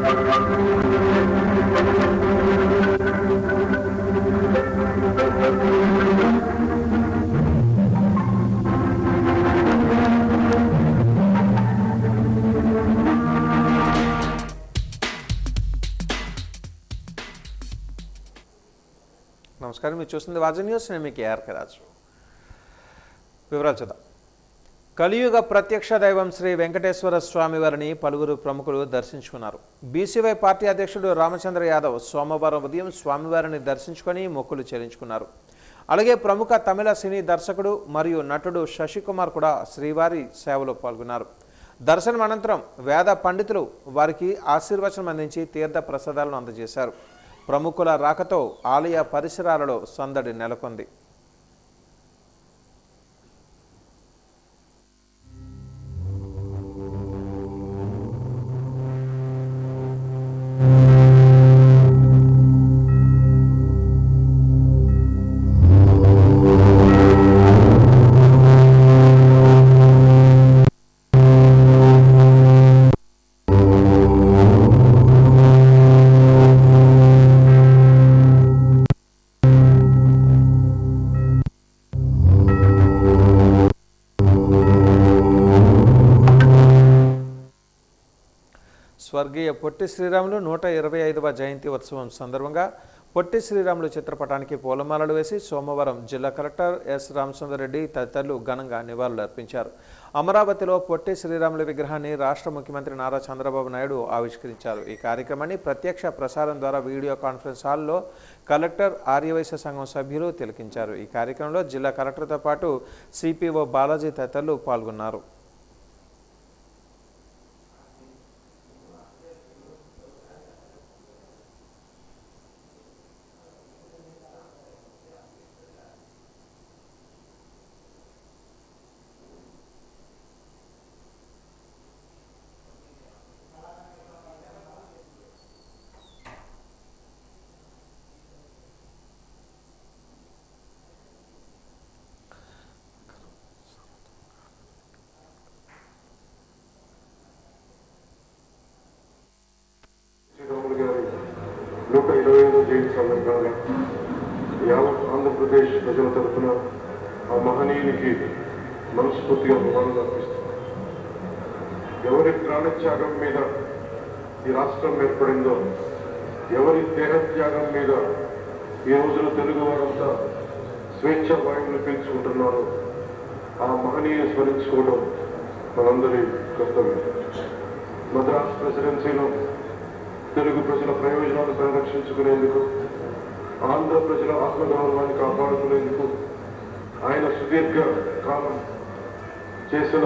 నమస్కారం, మీరు చూస్తుంది వాజీ న్యూస్. నేను మీ కేఆర్ రాజు. వివరాలు చూద్దాం. కలియుగ ప్రత్యక్ష దైవం శ్రీ వెంకటేశ్వర స్వామి వారిని పలువురు ప్రముఖులు దర్శించుకున్నారు. బీసీవై పార్టీ అధ్యక్షుడు రామచంద్ర యాదవ్ సోమవారం ఉదయం స్వామివారిని దర్శించుకొని మొక్కులు చెల్లించుకున్నారు. అలాగే ప్రముఖ తమిళ సినీ దర్శకుడు మరియు నటుడు శశికుమార్ కూడా శ్రీవారి సేవలో పాల్గొన్నారు. దర్శనం అనంతరం వేద పండితులు వారికి ఆశీర్వచనం అందించి తీర్థ ప్రసాదాలను అందజేశారు. ప్రముఖుల రాకతో ఆలయ పరిసరాలలో సందడి నెలకొంది. స్వర్గీయ పొట్టి శ్రీరాములు 125వ జయంతి ఉత్సవం సందర్భంగా పొట్టి శ్రీరాములు చిత్రపటానికి పూలమాలలు వేసి సోమవారం జిల్లా కలెక్టర్ ఎస్ రామచంద్రరెడ్డి తదితరులు ఘనంగా నివాళులు అర్పించారు. అమరావతిలో పొట్టి శ్రీరాములు విగ్రహాన్ని రాష్ట్ర ముఖ్యమంత్రి నారా చంద్రబాబు నాయుడు ఆవిష్కరించారు. ఈ కార్యక్రమాన్ని ప్రత్యక్ష ప్రసారం ద్వారా వీడియో కాన్ఫరెన్స్ హాల్లో కలెక్టర్ ఆర్యవైశ్య సంఘం సభ్యులు తిలకించారు. ఈ కార్యక్రమంలో జిల్లా కలెక్టర్తో పాటు సిపిఓ బాలాజీ తదితరులు పాల్గొన్నారు. సందర్భంగా యావత్ ఆంధ్రప్రదేశ్ ప్రజల తరఫున ఆ మహనీయునికి మనస్ఫూర్తిగా నివాళులు అర్పిస్తున్నారు. ఎవరి ప్రాణత్యాగం మీద ఈ రాష్ట్రం ఏర్పడిందో, ఎవరి దేహత్యాగం మీద ఈ రోజున తెలుగు వారంతా స్వేచ్ఛ వాయువులు పీల్చుకుంటున్నారో ఆ మహనీయుని స్మరించుకోవడం మనందరి కర్తవ్యం. మద్రాస్ ప్రెసిడెన్సీలో తెలుగు ప్రజల ప్రయోజనాలు పరిరక్షించుకునేందుకు, ఆంధ్ర ప్రజల ఆత్మగౌరవాన్ని కాపాడుకునేందుకు ఆయన సుదీర్ఘ కాలం చేసిన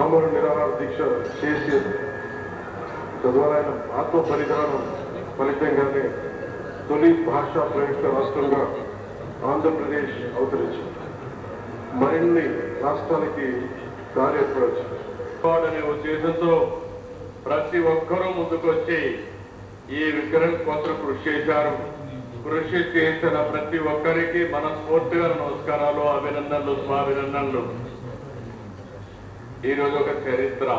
ఆమర నిరాహార దీక్ష చేసి తద్వారా ఆయన ఆత్మ బలిదానం ఫలితంగానే తొలి భాషా ప్రయుక్త రాష్ట్రంగా ఆంధ్రప్రదేశ్ అవతరించింది. మరిన్ని రాష్ట్రానికి దారి ఏర్పడవచ్చు అనే ఉద్దేశంతో ప్రతి ఒక్కరూ ముందుకొచ్చి ఈ విగ్రహం కోసం కృషి చేశారు. కృషి చేసిన ప్రతి ఒక్కరికి మనస్ఫూర్తిగా నమస్కారాలు, అభినందనలు, స్వాభినందనలు. ఈరోజు ఒక చరిత్ర.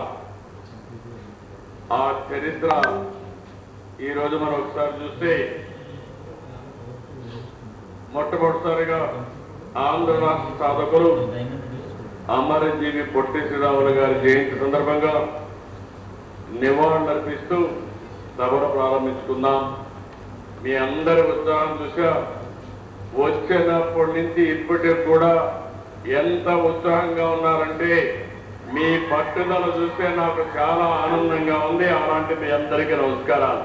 ఆ చరిత్ర ఈరోజు మనం ఒకసారి చూస్తే మొట్టమొదటిసారిగా ఆంధ్ర రాష్ట్ర సాధకులు అమరజీవి పొట్టి శ్రీరాములు గారి జయంతి సందర్భంగా నివాళులర్పిస్తూ సభను ప్రారంభించుకుందాం. మీ అందరి ఉత్సాహం చూసా వచ్చినప్పటి నుంచి ఇప్పటికి కూడా ఎంత ఉత్సాహంగా ఉన్నారంటే మీ పట్టుదల చూస్తే నాకు చాలా ఆనందంగా ఉంది. అలాంటి మీ అందరికీ నమస్కారాలు.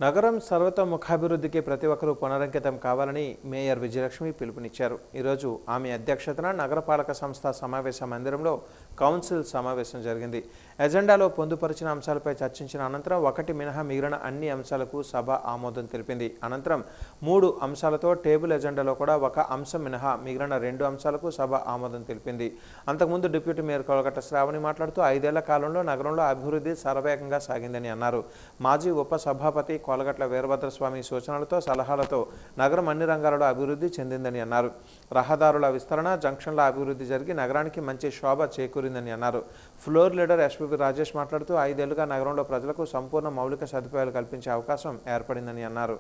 నగరం సర్వతోముఖాభివృద్ధికి ప్రతి ఒక్కరూ పునరంకితం కావాలని మేయర్ విజయలక్ష్మి పిలుపునిచ్చారు. ఈరోజు ఆమె అధ్యక్షతన నగరపాలక సంస్థ సమావేశ మందిరంలో కౌన్సిల్ సమావేశం జరిగింది. ఎజెండాలో పొందుపరిచిన అంశాలపై చర్చించిన అనంతరం ఒకటి మినహా మిగిలిన అన్ని అంశాలకు సభ ఆమోదం తెలిపింది. అనంతరం 3 అంశాలతో టేబుల్ ఎజెండాలో కూడా ఒక అంశం మినహా మిగిలిన 2 అంశాలకు సభ ఆమోదం తెలిపింది. అంతకుముందు డిప్యూటీ మేయర్ కొలగట్ట శ్రావణి మాట్లాడుతూ 5 ఏళ్ల కాలంలో నగరంలో అభివృద్ధి శరవేగంగా సాగిందని అన్నారు. మాజీ ఉప సభాపతి కోలగట్ల వీరభద్రస్వామి సూచనలతో సలహాలతో నగరం అన్ని రంగాలలో అభివృద్ధి చెందిందని అన్నారు. రహదారుల విస్తరణ, జంక్షన్ల అభివృద్ధి జరిగి నగరానికి మంచి శోభ చేకూరిందని అన్నారు. ఫ్లోర్ లీడర్ ఎస్పీపీ రాజేష్ మాట్లాడుతూ 5 ఏళ్లుగా నగరంలో ప్రజలకు సంపూర్ణ మౌలిక సదుపాయాలు కల్పించే అవకాశం ఏర్పడిందని అన్నారు.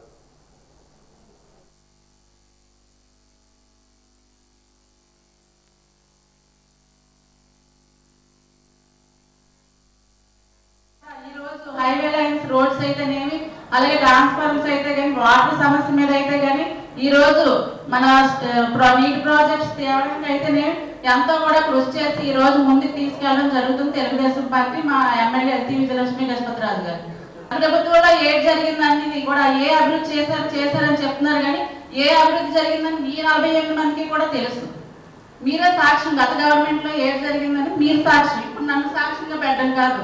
హైవే లైన్స్, రోడ్స్ అయితేనేమి, అలాగే ట్రాన్స్ఫార్మర్స్ అయితే కానీ, వాటర్ సమస్య మీద అయితే కానీ ఈ రోజు మన నీటి ప్రాజెక్ట్స్ తేవడానికి అయితేనేమి ఎంతో కూడా కృషి చేసి ఈ రోజు ముందుకు తీసుకెళ్ళడం జరుగుతుంది తెలుగుదేశం పార్టీ, మా ఎమ్మెల్యే ఎల్టీ విజయలక్ష్మి గజపతిరాజు గారు. ప్రభుత్వంలో ఏది జరిగిందని కూడా ఏ అభివృద్ధి చేశారని చెప్తున్నారు కానీ ఏ అభివృద్ధి జరిగిందని మీ 48 మందికి కూడా తెలుసు. మీరే సాక్ష్యం, గత గవర్నమెంట్ లో ఏది జరిగిందని మీరు సాక్ష్యం. ఇప్పుడు నన్ను సాక్ష్యంగా పెట్టడం కాదు,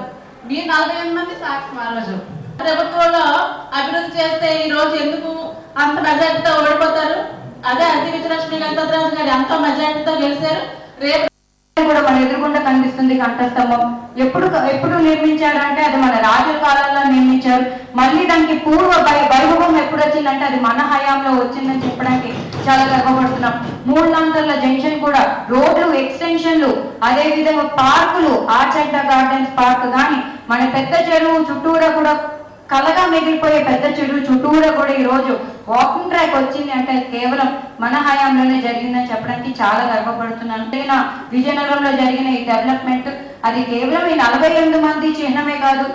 మీరు 48 మంది సాక్షి. ఆ రోజు ప్రభుత్వంలో అభివృద్ధి చేస్తే ఈ రోజు ఎందుకు అంత మెజార్టీతో ఓడిపోతారు? అదే అతి విజయలక్ష్మి గణపతిరాజు గారు ఎంతో మెజార్టీతో గెలిచారు. రేపు కూడా మన ఎదురుగుండా కనిపిస్తుంది కంఠస్తంభం. ఎప్పుడు నిర్మించారంటే అది మన రాజుల కాలంలో నిర్మించారు. మళ్ళీ దానికి పూర్వ వైభవం ఎప్పుడు వచ్చిందంటే అది మన హయాంలో వచ్చిందని చెప్పడానికి చాలా గర్వపడుతున్నాం. 3 నంబర్ల జంక్షన్ కూడా రోడ్లు, ఎక్స్టెన్షన్లు, అదే విధంగా పార్కులు, ఆర్చర్డ్ గార్డెన్స్ పార్క్ కానీ, మన పెద్ద చెరువు చుట్టూరా కూడా కలగా మిగిలిపోయే పెద్ద చెరువు చుట్టూరా కూడా ఈ రోజు వాకింగ్ ట్రాక్ వచ్చింది అంటే కేవలం మన హయాంలోనే జరిగిందని చెప్పడానికి చాలా గర్వపడుతున్నాను. విజయనగరంలో జరిగిన ఈ డెవలప్మెంట్ అది కేవలం ఈ 48 మంది చిహ్నమే కాదు.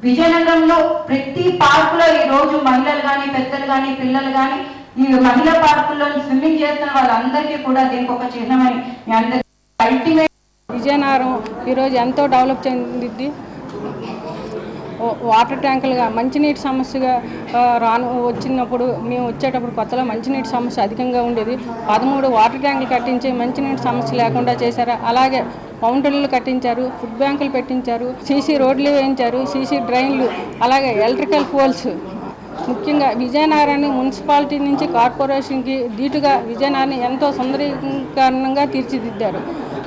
విజయనగరంలో ప్రతి పార్కులో ఈ రోజు మహిళలు కానీ, పెద్దలు కానీ, పిల్లలు కానీ ఈ మహిళా పార్కుల్లో స్విమ్మింగ్ చేస్తున్న వాళ్ళందరికీ కూడా దీనికి ఒక చిహ్నమని మీ అందరికీ అల్టిమేట్. విజయనగరం ఈరోజు ఎంతో డెవలప్ చెందింది. వాటర్ ట్యాంకులుగా మంచినీటి సమస్యగా వచ్చినప్పుడు మేము వచ్చేటప్పుడు కొత్తలో మంచినీటి సమస్య అధికంగా ఉండేది. 13 వాటర్ ట్యాంకులు కట్టించి మంచినీటి సమస్య లేకుండా చేశారు. అలాగే ఫౌంటైన్లు కట్టించారు, ఫుడ్ బ్యాంకులు పెట్టించారు, సీసీ రోడ్లు వేయించారు, సీసీ డ్రైన్లు, అలాగే ఎలక్ట్రికల్ పోల్స్. ముఖ్యంగా విజయనగరాన్ని మున్సిపాలిటీ నుంచి కార్పొరేషన్కి ధీటుగా విజయనగరాన్ని ఎంతో సుందరీకరణంగా తీర్చిదిద్దారు.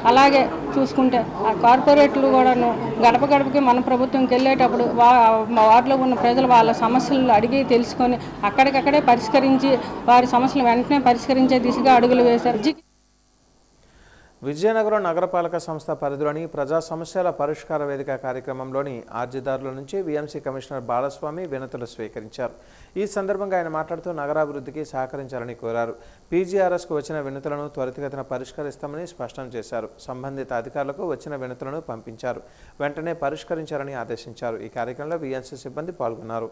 అలాగే చూసుకుంటే ఆ కార్పొరేట్లు కూడాను గడప గడపకి మన ప్రభుత్వంకి వెళ్ళేటప్పుడు వార్డులో ఉన్న ప్రజలు వాళ్ళ సమస్యలు అడిగి తెలుసుకొని అక్కడికక్కడే పరిష్కరించి వారి సమస్యలు వెంటనే పరిష్కరించే దిశగా అడుగులు వేశారు. విజయనగరం నగరపాలక సంస్థ పరిధిలోని ప్రజా సమస్యల పరిష్కార వేదిక కార్యక్రమంలోని అర్జీదారుల నుంచి వీఎంసీ కమిషనర్ బాలస్వామి వినతులు స్వీకరించారు. ఈ సందర్భంగా ఆయన మాట్లాడుతూ నగరాభివృద్ధికి సహకరించాలని కోరారు. పీజీఆర్ఎస్కు వచ్చిన వినతులను త్వరితగతిన పరిష్కరిస్తామని స్పష్టం చేశారు. సంబంధిత అధికారులకు వచ్చిన వినతులను పంపించారు, వెంటనే పరిష్కరించాలని ఆదేశించారు. ఈ కార్యక్రమంలో వీఎంసీ సిబ్బంది పాల్గొన్నారు.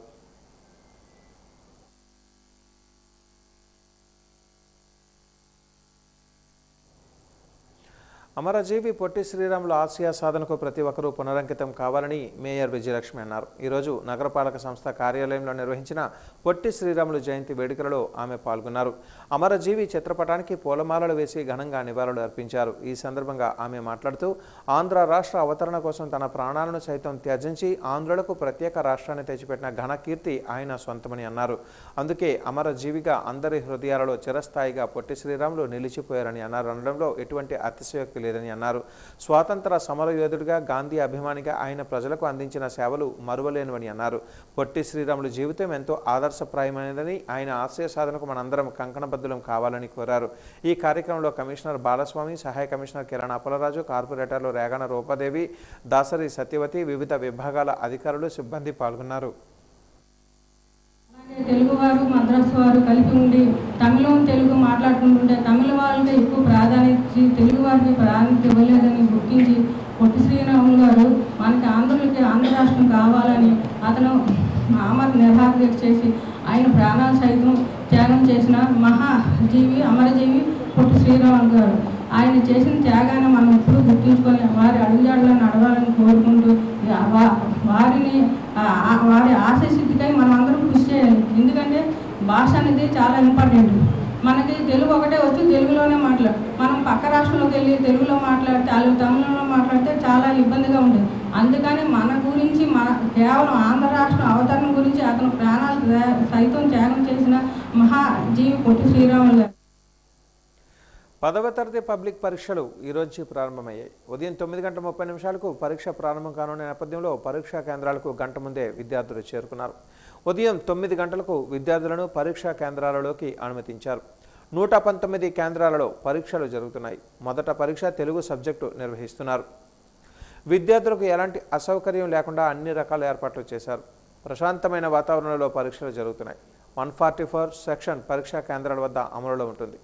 అమరజీవి పొట్టి శ్రీరాములు ఆసియా సాధనకు ప్రతి ఒక్కరూ పునరంకితం కావాలని మేయర్ విజయలక్ష్మి అన్నారు. ఈరోజు నగరపాలక సంస్థ కార్యాలయంలో నిర్వహించిన పొట్టి శ్రీరాములు జయంతి వేడుకలలో ఆమె పాల్గొన్నారు. అమరజీవి చిత్రపటానికి పూలమాలలు వేసి ఘనంగా నివాళులు అర్పించారు. ఈ సందర్భంగా ఆమె మాట్లాడుతూ ఆంధ్ర రాష్ట్ర అవతరణ కోసం తన ప్రాణాలను సైతం త్యజించి ఆంధ్రులకు ప్రత్యేక రాష్ట్రాన్ని తెచ్చిపెట్టిన ఘన కీర్తి ఆయన సొంతమని అన్నారు. అందుకే అమరజీవిగా అందరి హృదయాలలో చిరస్థాయిగా పొట్టి శ్రీరాములు నిలిచిపోయారని అన్నారు. అనడంలో ఎటువంటి అతిశయోక్తి లేదని అన్నారు. స్వాతంత్ర సమరయోధుడిగా, గాంధీ అభిమానిగా ఆయన ప్రజలకు అందించిన సేవలు మరువలేనివని అన్నారు. పొట్టి శ్రీరాములు జీవితం ఎంతో ఆదర్శప్రాయమైనదని, ఆయన ఆశయ సాధనకు మనందరం కంకణబద్ధులం కావాలని కోరారు. ఈ కార్యక్రమంలో కమిషనర్ బాలస్వామి, సహాయ కమిషనర్ కిరణ్ అప్పలరాజు, కార్పొరేటర్లు రేగన రూపాదేవి, దాసరి సత్యవతి, వివిధ విభాగాల అధికారులు, సిబ్బంది పాల్గొన్నారు. తెలుగువారు మద్రాసు వారు కలిపి ఉండి తమిళం తెలుగు మాట్లాడుకుంటుంటే తమిళ వాళ్ళకి ఎక్కువ ప్రాధాన్యత ఇచ్చి తెలుగు వారికి ప్రాధాన్యత ఇవ్వలేదని గుర్తించి పొట్టి శ్రీరాములు గారు మనకి ఆంధ్రులకి ఆంధ్ర రాష్ట్రం కావాలని అతను అమర నిర్వాహక చేసి ఆయన ప్రాణాలు సైతం త్యాగం చేసిన మహాజీవి అమరజీవి పొట్టి శ్రీరాములు గారు. ఆయన చేసిన త్యాగాన్ని మనం ఎప్పుడూ గుర్తుంచుకొని వారి అడుగుజాడలను నడవాలని కోరుకుంటూ వారి ఆశయసిద్ధికై మనం అందరం కృషి చేయాలి. ఎందుకంటే భాష అనేది చాలా ఇంపార్టెంట్. మనకి తెలుగు ఒకటే వచ్చి తెలుగులోనే మనం పక్క రాష్ట్రంలోకి వెళ్ళి తెలుగులో మాట్లాడితే తమిళంలో మాట్లాడితే చాలా ఇబ్బందిగా ఉంటుంది. అందుకని మన గురించి కేవలం ఆంధ్ర రాష్ట్ర అవతరణ గురించి అతను ప్రాణాలు సైతం త్యాగం చేసిన మహాజీవి పొట్టి శ్రీరాములు గారు. 10వ తరగతి పబ్లిక్ పరీక్షలు ఈరోజు ప్రారంభమయ్యాయి. ఉదయం 9:30 పరీక్ష ప్రారంభం కానున్న నేపథ్యంలో పరీక్షా కేంద్రాలకు గంట ముందే విద్యార్థులు చేరుకున్నారు. ఉదయం 9 గంటలకు విద్యార్థులను పరీక్షా కేంద్రాలలోకి అనుమతించారు. 119 కేంద్రాలలో పరీక్షలు జరుగుతున్నాయి. మొదట పరీక్ష తెలుగు సబ్జెక్టు నిర్వహిస్తున్నారు. విద్యార్థులకు ఎలాంటి అసౌకర్యం లేకుండా అన్ని రకాల ఏర్పాట్లు చేశారు. ప్రశాంతమైన వాతావరణంలో పరీక్షలు జరుగుతున్నాయి. 144 సెక్షన్ పరీక్షా కేంద్రాల వద్ద అమలులో ఉంటుంది.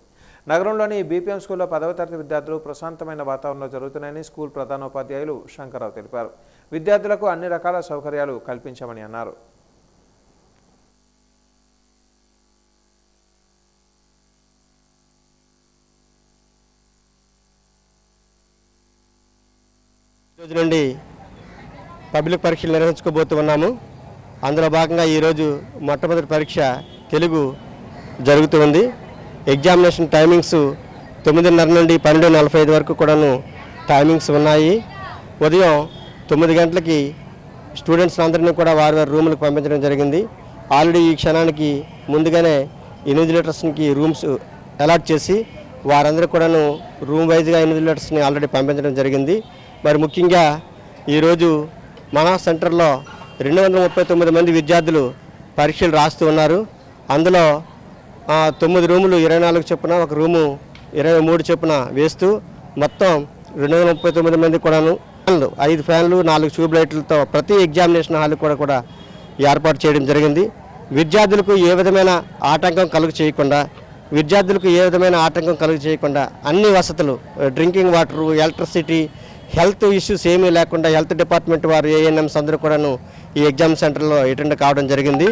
నగరంలోని బీపీఎం స్కూల్లో 10వ తరగతి విద్యార్థులు ప్రశాంతమైన వాతావరణంలో జరుగుతున్నాయని స్కూల్ ప్రధానోపాధ్యాయులు శంకర్రావు తెలిపారు. విద్యార్థులకు అన్ని రకాల సౌకర్యాలు కల్పించామని అన్నారు. రోజు నుండి పబ్లిక్ పరీక్షలు నిర్వహించుకోబోతున్నాము. అందులో భాగంగా ఈరోజు మొట్టమొదటి పరీక్ష తెలుగు జరుగుతుంది. ఎగ్జామినేషన్ టైమింగ్స్ 9:30 నుండి 12:45 వరకు కూడాను టైమింగ్స్ ఉన్నాయి. ఉదయం 9 గంటలకి స్టూడెంట్స్ అందరినీ కూడా వారి వారి రూములకు పంపించడం జరిగింది. ఆల్రెడీ ఈ క్షణానికి ముందుగానే ఇన్విజిలేటర్స్కి రూమ్స్ అలాట్ చేసి వారందరూ కూడాను రూమ్ వైజ్గా ఇన్విజిలేటర్స్ని ఆల్రెడీ పంపించడం జరిగింది. మరి ముఖ్యంగా ఈరోజు మన సెంటర్లో 239 మంది విద్యార్థులు పరీక్షలు రాస్తూ ఉన్నారు. అందులో 9 రూములు 24 చొప్పున, ఒక రూము 23 చొప్పున వేస్తూ మొత్తం 239 మంది కూడాను 5 ఫ్యాన్లు 4 ట్యూబ్ లైట్లతో ప్రతి ఎగ్జామినేషన్ హాల్ కూడా ఏర్పాటు చేయడం జరిగింది. విద్యార్థులకు ఏ విధమైన ఆటంకం కలుగు చేయకుండా అన్ని వసతులు, drinking water, electricity, health issues ఏమీ లేకుండా హెల్త్ డిపార్ట్మెంట్ వారు ఏఎన్ఎంస్ అందరూ కూడాను ఈ ఎగ్జామ్ సెంటర్లో అటెండ్ కావడం జరిగింది.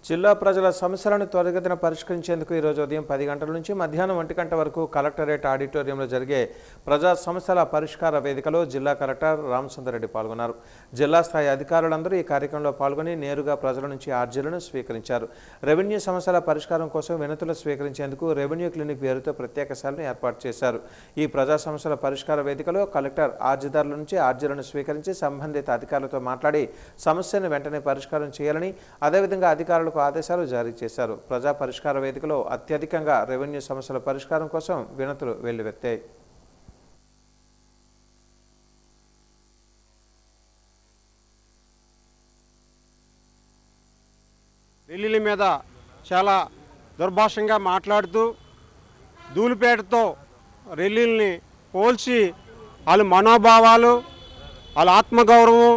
జిల్లా ప్రజల సమస్యలను త్వరితగతిన పరిష్కరించేందుకు ఈరోజు ఉదయం 10 గంటల నుంచి మధ్యాహ్నం 1 గంట వరకు కలెక్టరేట్ ఆడిటోరియంలో జరిగే ప్రజా సమస్యల పరిష్కార వేదికలో జిల్లా కలెక్టర్ రామచంద్రరెడ్డి పాల్గొన్నారు. జిల్లా స్థాయి అధికారులందరూ ఈ కార్యక్రమంలో పాల్గొని నేరుగా ప్రజల నుంచి అర్జీలను స్వీకరించారు. రెవెన్యూ సమస్యల పరిష్కారం కోసం వినతులు స్వీకరించేందుకు రెవెన్యూ క్లినిక్ పేరుతో ప్రత్యేక శాలను ఏర్పాటు చేశారు. ఈ ప్రజా సమస్యల పరిష్కార వేదికలో కలెక్టర్ అర్జీదారుల నుంచి అర్జీలను స్వీకరించి సంబంధిత అధికారులతో మాట్లాడి సమస్యను వెంటనే పరిష్కారం చేయాలని, అదేవిధంగా అధికారులు ఆదేశాలు జారీ చేశారు. ప్రజా పరిష్కార వేదికలో అత్యధికంగా రెవెన్యూ సమస్యల పరిష్కారం కోసం వినతులు వెల్లువెత్తాయి. రెల్లీల మీద చాలా దుర్భాషంగా మాట్లాడుతూ ధూళిపేటతో రెల్లీల్ని పోల్చి వాళ్ళ మనోభావాలు, వాళ్ళ ఆత్మగౌరవం,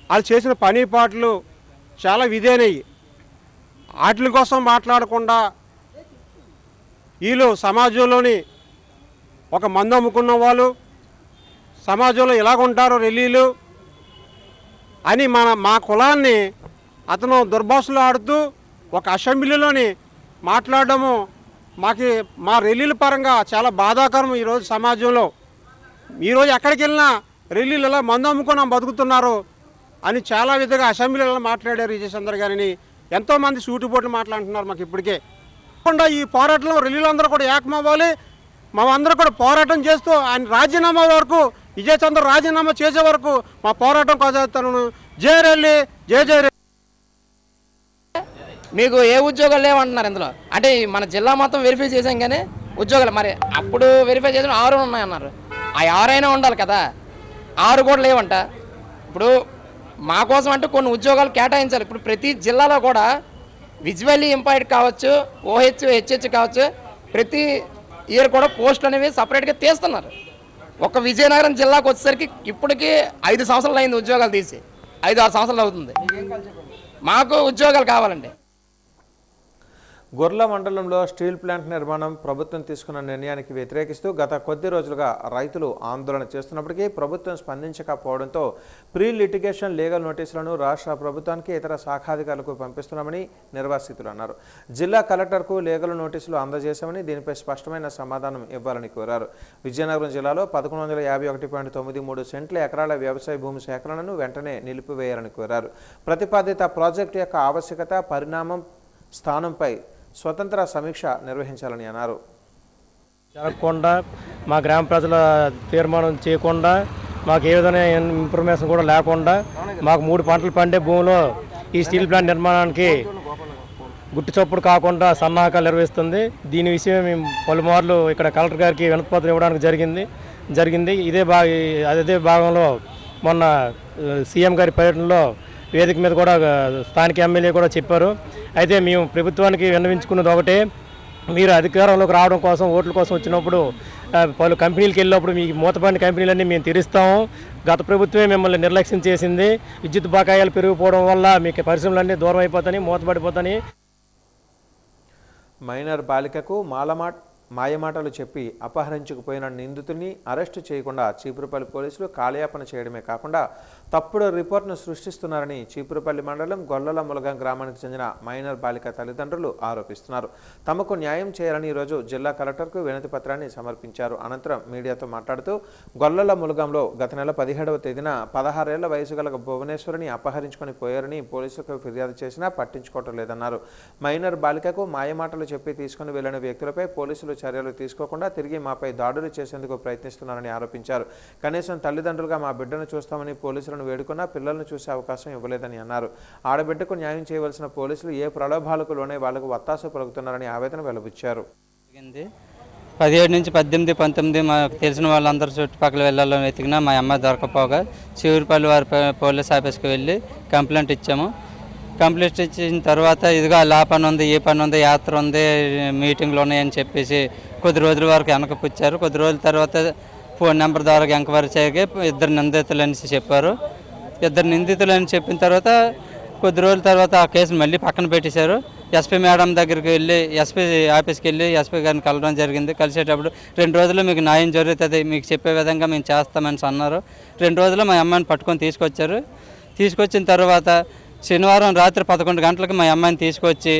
వాళ్ళు చేసిన పని పాటలు చాలా విధేనయ్యి. వాటి కోసం మాట్లాడకుండా వీళ్ళు సమాజంలోని ఒక మందు అమ్ముకున్న వాళ్ళు, సమాజంలో ఎలాగుంటారో రెల్లీలు అని మా కులాన్ని అతను దుర్భాషలు ఆడుతూ ఒక అసెంబ్లీలోని మాట్లాడడము మా రెల్లీల పరంగా చాలా బాధాకరం. ఈరోజు సమాజంలో ఈరోజు ఎక్కడికి వెళ్ళినా రెల్లీలు ఎలా మందు అమ్ముకున్నా బతుకుతున్నారు అని చాలా విధంగా అసెంబ్లీలో మాట్లాడారు విజయచంద్ర గారిని. ఎంతోమంది సూటిపోట్లు మాట్లాడుతున్నారు. మాకు ఇప్పటికే కాకుండా ఈ పోరాటంలో రెల్లీలందరూ కూడా ఏకమవ్వాలి. మేమందరూ కూడా పోరాటం చేస్తూ ఆయన రాజీనామా వరకు, విజయచంద్ర రాజీనామా చేసే వరకు మా పోరాటం కొనసాగుతాను. జై రెల్లి, జై జై రెల్లి. మీకు ఏ ఉద్యోగాలు లేవంటున్నారు ఇందులో? అంటే మన జిల్లా మొత్తం వెరిఫై చేసాం కానీ ఉద్యోగాలు మరి అప్పుడు వెరిఫై చేసిన 6 ఉన్నాయన్నారు. ఆ 6 అయినా ఉండాలి కదా, 6 కూడా లేవంట. ఇప్పుడు మా కోసం అంటే కొన్ని ఉద్యోగాలు కేటాయించాలి. ఇప్పుడు ప్రతి జిల్లాలో కూడా విజువల్లీ ఇంపైర్డ్ కావచ్చు, ఓహెచ్, హెచ్హెచ్ కావచ్చు, ప్రతి ఇయర్ కూడా పోస్టులు అనేవి సపరేట్గా తీస్తున్నారు. ఒక విజయనగరం జిల్లాకు వచ్చేసరికి ఇప్పటికీ 5 సంవత్సరాలు అయింది ఉద్యోగాలు తీసి, 5-6 సంవత్సరాలు అవుతుంది. మాకు ఉద్యోగాలు కావాలండి. గొర్ల మండలంలో స్టీల్ ప్లాంట్ నిర్మాణం ప్రభుత్వం తీసుకున్న నిర్ణయానికి వ్యతిరేకిస్తూ గత కొద్ది రోజులుగా రైతులు ఆందోళన చేస్తున్నప్పటికీ ప్రభుత్వం స్పందించకపోవడంతో ప్రీ లిటిగేషన్ లీగల్ నోటీసులను రాష్ట్ర ప్రభుత్వానికి ఇతర శాఖాధికారులకు పంపిస్తున్నామని నిర్వాసితులు అన్నారు. జిల్లా కలెక్టర్కు లీగల్ నోటీసులు అందజేశామని, దీనిపై స్పష్టమైన సమాధానం ఇవ్వాలని కోరారు. విజయనగరం జిల్లాలో 1151.93 సెంట్ల ఎకరాల వ్యవసాయ భూమి సేకరణను వెంటనే నిలిపివేయాలని కోరారు. ప్రతిపాదిత ప్రాజెక్టు యొక్క ఆవశ్యకత, పరిణామం, స్థానంపై స్వతంత్ర సమీక్ష నిర్వహించాలని అన్నారు. జరగకుండా మా గ్రామ ప్రజల తీర్మానం చేయకుండా, మాకు ఏ విధమైన ఇన్ఫర్మేషన్ కూడా లేకుండా, మాకు 3 పంటలు పండే భూమిలో ఈ స్టీల్ ప్లాంట్ నిర్మాణానికి గుట్టు చప్పుడు కాకుండా సన్నాహకాలు నిర్వహిస్తుంది. దీని విషయం మేము పలుమార్లు ఇక్కడ కలెక్టర్ గారికి వినతిపత్రం ఇవ్వడానికి జరిగింది. అదే భాగంలో మొన్న సీఎం గారి పర్యటనలో వేదిక మీద కూడా స్థానిక ఎమ్మెల్యే కూడా చెప్పారు. అయితే మేము ప్రభుత్వానికి విన్నవించుకున్నది ఒకటే, మీరు అధికారంలోకి రావడం కోసం ఓట్ల కోసం వచ్చినప్పుడు పలు కంపెనీలకు వెళ్ళినప్పుడు మీకు మూతపడిన కంపెనీలన్నీ మేము తెరుస్తాము. గత ప్రభుత్వమే మిమ్మల్ని నిర్లక్ష్యం చేసింది. విద్యుత్ బకాయిలు పెరిగిపోవడం వల్ల మీకు పరిశ్రమలన్నీ దూరం అయిపోతాయి, మూతపడిపోతాయి. మైనర్ బాలికకు మాయమాటలు చెప్పి అపహరించుకుపోయిన నిందితుడిని అరెస్టు చేయకుండా చీపురుపల్లి పోలీసులు కాలయాపన చేయడమే కాకుండా తప్పుడు రిపోర్ట్ను సృష్టిస్తున్నారని చీపురుపల్లి మండలం గొల్లల ములగం గ్రామానికి చెందిన మైనర్ బాలిక తల్లిదండ్రులు ఆరోపిస్తున్నారు. తమకు న్యాయం చేయాలని ఈరోజు జిల్లా కలెక్టర్కు వినతి పత్రాన్ని సమర్పించారు. అనంతరం మీడియాతో మాట్లాడుతూ గొల్లల ములగంలో గత నెల 17వ తేదీన 16 ఏళ్ల వయసు గల భువనేశ్వరిని అపహరించుకొని పోయారని పోలీసులకు ఫిర్యాదు చేసినా పట్టించుకోవటం లేదన్నారు. మైనర్ బాలికకు మాయమాటలు చెప్పి తీసుకుని వెళ్లిన వ్యక్తులపై పోలీసులు చర్యలు తీసుకోకుండా తిరిగి మాపై దాడులు చేసేందుకు ప్రయత్నిస్తున్నారని ఆరోపించారు. కనీసం తల్లిదండ్రులుగా మా బిడ్డను చూస్తామని పోలీసులను వేడుకున్నా పిల్లలను చూసే అవకాశం ఇవ్వలేదని అన్నారు. ఆడబిడ్డకు న్యాయం చేయవలసిన పోలీసులు ఏ ప్రలోభాలకు లోనే వాళ్లకు వత్తాసు పలుకుతున్నారని ఆవేదన వెలుబుచ్చారు. 17 నుంచి 18, 19 మాకు తెలిసిన వాళ్ళందరూ చుట్టుపక్కల వెళ్ళాలని వెతికినా మా అమ్మాయి దొరకపోగా చీపురుపల్లి వారి పోలీస్ ఆఫీస్కి వెళ్ళి కంప్లైంట్ ఇచ్చాము. కంప్లైంట్ ఇచ్చిన తర్వాత ఇదిగో ఆ పని ఉంది, ఈ పని ఉంది, యాత్ర ఉంది, మీటింగ్లు ఉన్నాయని చెప్పేసి కొద్ది రోజుల వరకు వెనక పుచ్చారు. కొద్ది రోజుల తర్వాత ఫోన్ నెంబర్ ద్వారా ఎంక్వైరీ చేయగా 2 నిందితులు అని చెప్పారు. 2 నిందితులు అని చెప్పిన తర్వాత కొద్ది రోజుల తర్వాత ఆ కేసును మళ్ళీ పక్కన పెట్టేశారు. ఎస్పీ మేడం దగ్గరికి వెళ్ళి ఎస్పీ ఆఫీస్కి వెళ్ళి ఎస్పీ గారిని కలవడం జరిగింది. కలిసేటప్పుడు 2 రోజుల్లో మీకు న్యాయం జరుగుతుంది, మీకు చెప్పే విధంగా మేము చేస్తామని అన్నారు. 2 రోజుల్లో మా అమ్మాయిని పట్టుకొని తీసుకొచ్చారు. తీసుకొచ్చిన తర్వాత శనివారం రాత్రి 11 గంటలకు మా అమ్మాయిని తీసుకొచ్చి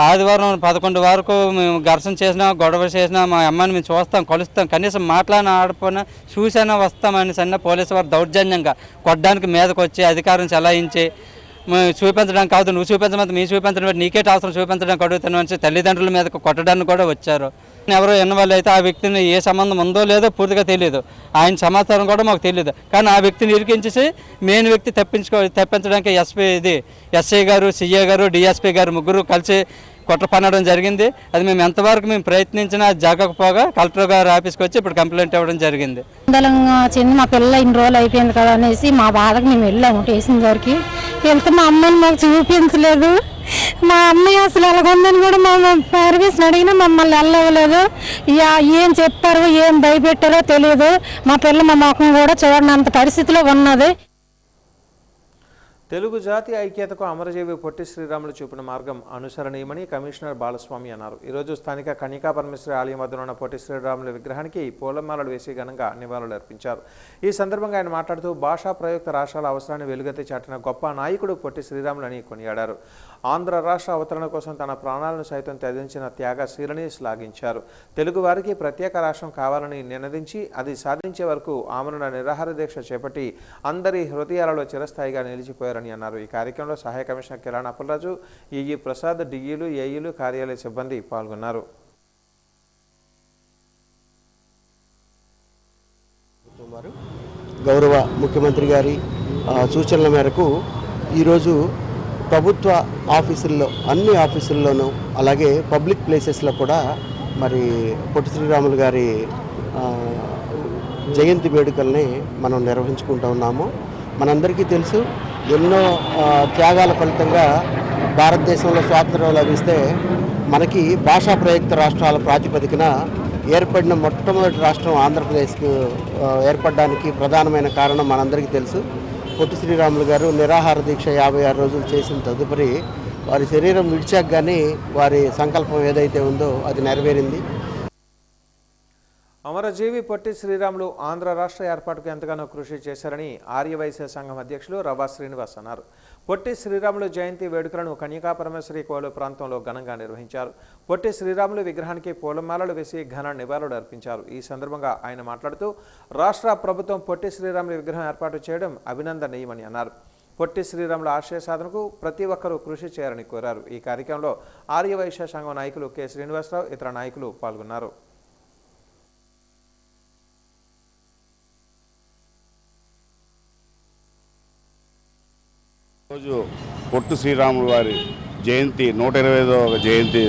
ఆదివారం 11 వరకు మేము ఘర్షణ చేసినా గొడవ చేసినా మా అమ్మాయిని మేము చూస్తాం, కలుస్తాం, కనీసం మాట్లాడిన ఆడిపోయినా చూసినా వస్తామని సన్న పోలీసు వారు దౌర్జన్యంగా కొట్టడానికి మీదకి వచ్చి అధికారం చెలాయించి చూపించడానికి కాదు, నువ్వు చూపించమంటే మీ చూపించడం నీకే అవసరం చూపించడానికి అడుగుతాను అని తల్లిదండ్రుల మీద కొట్టడానికి కూడా వచ్చారు. ఎవరో ఎన్నవాళ్ళు అయితే ఆ వ్యక్తిని ఏ సంబంధం ఉందో లేదో పూర్తిగా తెలియదు, ఆయన సమాచారం కూడా మాకు తెలియదు. కానీ ఆ వ్యక్తిని ఇరికించేసి మెయిన్ వ్యక్తి తప్పించడానికి ఎస్ఐ గారు, సిఐ గారు, డిఎస్పీ గారు ముగ్గురు కలిసి కుట్ర పన్నడం జరిగింది. అది మేము ఎంతవరకు మేము ప్రయత్నించినా జరగకపోగా కలెక్టర్ గారు ఆఫీస్కి వచ్చి ఇప్పుడు కంప్లైంట్ ఇవ్వడం జరిగింది. చెంది మా పిల్ల ఇన్ని రోజులు అయిపోయింది కదా అనేసి మా బాధకు మేము వెళ్ళాము స్టేషన్ గారికి. వెళ్తే మా అమ్మని మాకు చూపించలేదు. మా అమ్మాయి అసలు ఎలాగొందని కూడా మా సర్వీస్ని అడిగినా మమ్మల్ని వెళ్ళలేదు. ఏం చెప్పారో ఏం భయపెట్టారో తెలియదు. మా పిల్ల మా ముఖం కూడా చూడనంత పరిస్థితిలో ఉన్నది. తెలుగు జాతి ఐక్యతకు అమరజీవి పొట్టి శ్రీరాములు చూపిన మార్గం అనుసరణీయమని కమిషనర్ బాలస్వామి అన్నారు. ఈరోజు స్థానిక కన్యకా పరమేశ్వరి ఆలయం వద్ద ఉన్న పొట్టి శ్రీరాముల విగ్రహానికి పూలమాలలు వేసి ఘనంగా నివాళులు అర్పించారు. ఈ సందర్భంగా ఆయన మాట్లాడుతూ భాషా ప్రయుక్త రాష్ట్రాల అవసరాన్ని వెలుగెత్తి చాటిన గొప్ప నాయకుడు పొట్టి శ్రీరాములు అని కొనియాడారు. ఆంధ్ర రాష్ట్ర అవతరణ కోసం తన ప్రాణాలను సైతం త్యజించిన త్యాగశీలని శ్లాఘించారు. తెలుగు వారికి ప్రత్యేక రాష్ట్రం కావాలని నినదించి అది సాధించే వరకు ఆమరణ నిరాహార దీక్ష చేపట్టి అందరి హృదయాలలో చిరస్థాయిగా నిలిచిపోయారు అన్నారు. ఈ కార్యక్రమంలో సహాయ కమిషనర్ కిరణ్ అప్పలరాజు, ఈఈ ప్రసాద్, డిఈలు, ఏఈలు, కార్యాలయ సిబ్బంది పాల్గొన్నారు. గౌరవ ముఖ్యమంత్రి గారి సూచనల మేరకు ఈరోజు ప్రభుత్వ ఆఫీసుల్లో అన్ని ఆఫీసుల్లోనూ అలాగే పబ్లిక్ ప్లేసెస్లో కూడా మరి పొట్టి శ్రీరాములు గారి జయంతి వేడుకల్ని మనం నిర్వహించుకుంటూ ఉన్నాము. మనందరికీ తెలుసు, ఎన్నో త్యాగాల ఫలితంగా భారతదేశంలో స్వాతంత్రం లభిస్తే మనకి భాషా ప్రయుక్త రాష్ట్రాల ప్రాతిపదికన ఏర్పడిన మొట్టమొదటి రాష్ట్రం ఆంధ్రప్రదేశ్కు ఏర్పడడానికి ప్రధానమైన కారణం మనందరికీ తెలుసు. పొట్టి శ్రీరాములు గారు నిరాహార దీక్ష 56 రోజులు చేసిన తదుపరి వారి శరీరం విడిచాక కానీ వారి సంకల్పం ఏదైతే ఉందో అది నెరవేరింది. అమరజీవి పొట్టి శ్రీరాములు ఆంధ్ర రాష్ట్ర ఏర్పాటుకు ఎంతగానో కృషి చేశారని ఆర్యవైశ్య సంఘం అధ్యక్షులు రవా శ్రీనివాస్ అన్నారు. పొట్టి శ్రీరాములు జయంతి వేడుకలను కన్యకా పరమేశ్వరి కోలు ప్రాంతంలో ఘనంగా నిర్వహించారు. పొట్టి శ్రీరాములు విగ్రహానికి పూలమాలలు వేసి ఘన నివాళులు అర్పించారు. ఈ సందర్భంగా ఆయన మాట్లాడుతూ రాష్ట్ర ప్రభుత్వం పొట్టి శ్రీరాములు విగ్రహం ఏర్పాటు చేయడం అభినందనీయమని అన్నారు. పొట్టి శ్రీరాముల ఆశయ సాధనకు ప్రతి ఒక్కరూ కృషి చేయాలని కోరారు. ఈ కార్యక్రమంలో ఆర్యవైశ్య సంఘం నాయకులు కె శ్రీనివాసరావు, ఇతర నాయకులు పాల్గొన్నారు. రోజు పొట్టి శ్రీరాములు వారి జయంతి 125వ జయంతి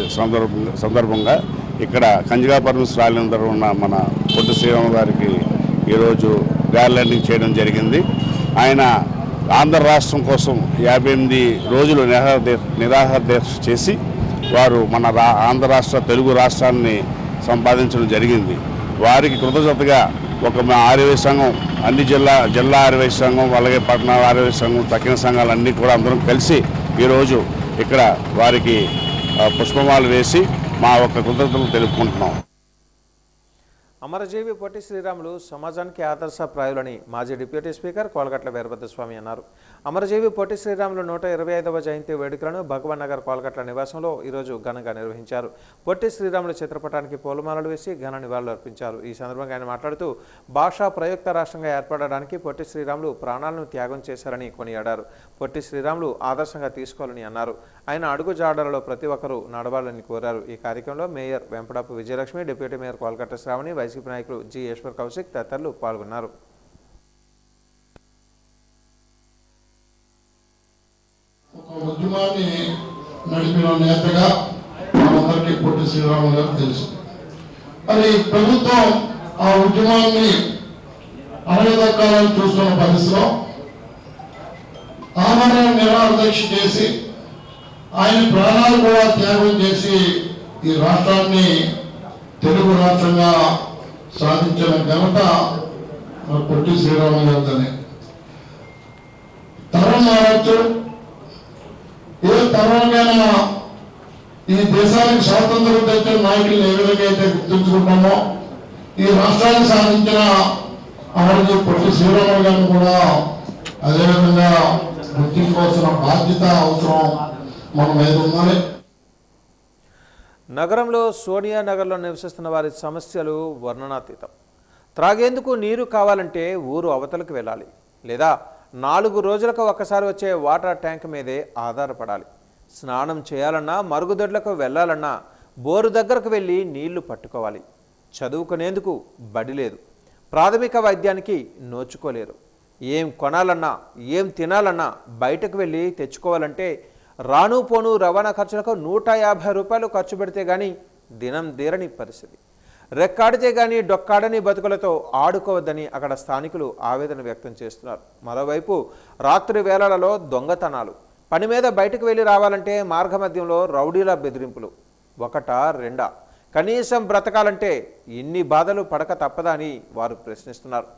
సందర్భంగా ఇక్కడ కన్యకా పరమేశ్వరి ఆలయం దగ్గర ఉన్న మన పొట్టి శ్రీరాములు గారికి ఈరోజు గార్లాండింగ్ చేయడం జరిగింది. ఆయన ఆంధ్ర రాష్ట్రం కోసం 58 రోజులు నిరాహార దీక్ష చేసి వారు మన ఆంధ్ర రాష్ట్ర తెలుగు రాష్ట్రాన్ని సంపాదించడం జరిగింది. వారికి కృతజ్ఞతగా ఒక మా ఆర్యవైశ్య సంఘం, అన్ని జిల్లా ఆర్యవైశ్య సంఘం, అలాగే పట్టణ ఆర్యవైశ్య సంఘం, తక్కిన సంఘాలన్నీ కూడా అందరం కలిసి ఈరోజు ఇక్కడ వారికి పుష్పమాలు వేసి మా యొక్క కృతజ్ఞతలు తెలుపుకుంటున్నాం. అమరజీవి పొట్టి శ్రీరాములు సమాజానికి ఆదర్శప్రాయులని మాజీ డిప్యూటీ స్పీకర్ కోలగట్ల వీరభద్రస్వామి అన్నారు. అమరజీవి పొట్టి శ్రీరాములు 125వ జయంతి వేడుకలను భగవాన్ నగర్ కోలగట్ల నివాసంలో ఈరోజు ఘనంగా నిర్వహించారు. పొట్టి శ్రీరాములు చిత్రపటానికి పూలమాలలు వేసి ఘన నివాళులు అర్పించారు. ఈ సందర్భంగా ఆయన మాట్లాడుతూ భాషా ప్రయుక్త రాష్ట్రంగా ఏర్పడడానికి పొట్టి శ్రీరాములు ప్రాణాలను త్యాగం చేశారని కొనియాడారు. పొట్టి శ్రీరాములు ఆదర్శంగా తీసుకోవాలని అన్నారు. ఆయన అడుగు జాడలలో ప్రతి ఒక్కరూ నడవాలని కోరారు. ఈ కార్యక్రమంలో mayor Vempadapu Vijayalakshmi, deputy mayor Kolagatla Sravani, YCP నాయకులు జి ఈశ్వర్ కౌశిక్ తదితరులు పాల్గొన్నారు. ఒక ఉద్యమాన్ని నడిపిన నేతగా మనందరికీ పొట్టి శ్రీరాములు గారు తెలుసు. మరి ప్రభుత్వం ఆ ఉద్యమాన్ని అణగదొక్కాలని చూస్తున్న పరిస్థితిలో ఆమరణ నిరాహార దీక్ష చేసి ఆయన ప్రాణాలు కూడా త్యాగం చేసి ఈ రాష్ట్రాన్ని తెలుగు రాష్ట్రంగా సాధించిన ఘనత పొట్టి శ్రీరాములు గారితోనే. తరం మారచ్చు, ఏ తరంకైనా ఈ దేశానికి స్వాతంత్రం తెచ్చిన నాయకులను ఏ విధంగా అయితే గుర్తుంచుకుంటామో ఈ రాష్ట్రాన్ని సాధించిన అమరజీవి పొట్టి శ్రీరాములు గారిని కూడా అదేవిధంగా గుర్తించుకోవాల్సిన బాధ్యత అవసరం మన మీద ఉందని. నగరంలో సోనియా నగర్లో నివసిస్తున్న వారి సమస్యలు వర్ణనాతీతం. త్రాగేందుకు నీరు కావాలంటే ఊరు అవతలకు వెళ్ళాలి, లేదా 4 రోజులకు ఒక్కసారి వచ్చే వాటర్ ట్యాంక్ మీదే ఆధారపడాలి. స్నానం చేయాలన్నా, మరుగుదొడ్లకు వెళ్ళాలన్నా బోరు దగ్గరకు వెళ్ళి నీళ్లు పట్టుకోవాలి. చదువుకునేందుకు బడి లేదు, ప్రాథమిక వైద్యానికి నోచుకోలేరు. ఏం కొనాలన్నా, ఏం తినాలన్నా బయటకు వెళ్ళి తెచ్చుకోవాలంటే రాను పోను రవాణా ఖర్చులకు 150 రూపాయలు ఖర్చు పెడితే కానీ దినం తీరని పరిస్థితి. రెక్కాడితే కానీ డొక్కాడని బతుకులతో ఆడుకోవద్దని అక్కడ స్థానికులు ఆవేదన వ్యక్తం చేస్తున్నారు. మరోవైపు రాత్రి వేళలలో దొంగతనాలు, పని మీద బయటకు వెళ్ళి రావాలంటే మార్గమధ్యంలో రౌడీల బెదిరింపులు. 1, 2 కనీసం బ్రతకాలంటే ఇన్ని బాధలు పడక తప్పదా అని వారు ప్రశ్నిస్తున్నారు.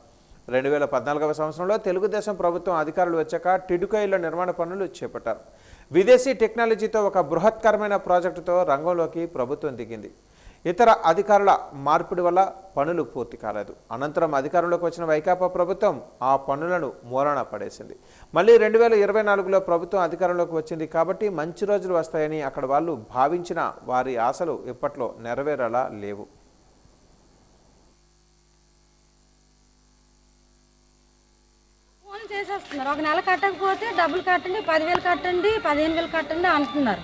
2014వ సంవత్సరంలో తెలుగుదేశం ప్రభుత్వం అధికారులు వచ్చాక టిడ్కో ఇళ్ల నిర్మాణ పనులు చేపట్టారు. విదేశీ టెక్నాలజీతో ఒక బృహత్కరమైన ప్రాజెక్టుతో రంగంలోకి ప్రభుత్వం దిగింది. ఇతర అధికారుల మార్పిడి వల్ల పనులు పూర్తి కాలేదు. అనంతరం అధికారంలోకి వచ్చిన వైకాపా ప్రభుత్వం ఆ పనులను మూలన పడేసింది. మళ్ళీ 2024లో ప్రభుత్వం అధికారంలోకి వచ్చింది కాబట్టి మంచి రోజులు వస్తాయని అక్కడ వాళ్ళు భావించిన వారి ఆశలు ఇప్పట్లో నెరవేరేలా లేవు. చేసేస్తున్నారు. ఒక నెల కట్టకపోతే డబ్బులు కట్టండి, 10,000 కట్టండి, 15,000 కట్టండి అంటున్నారు.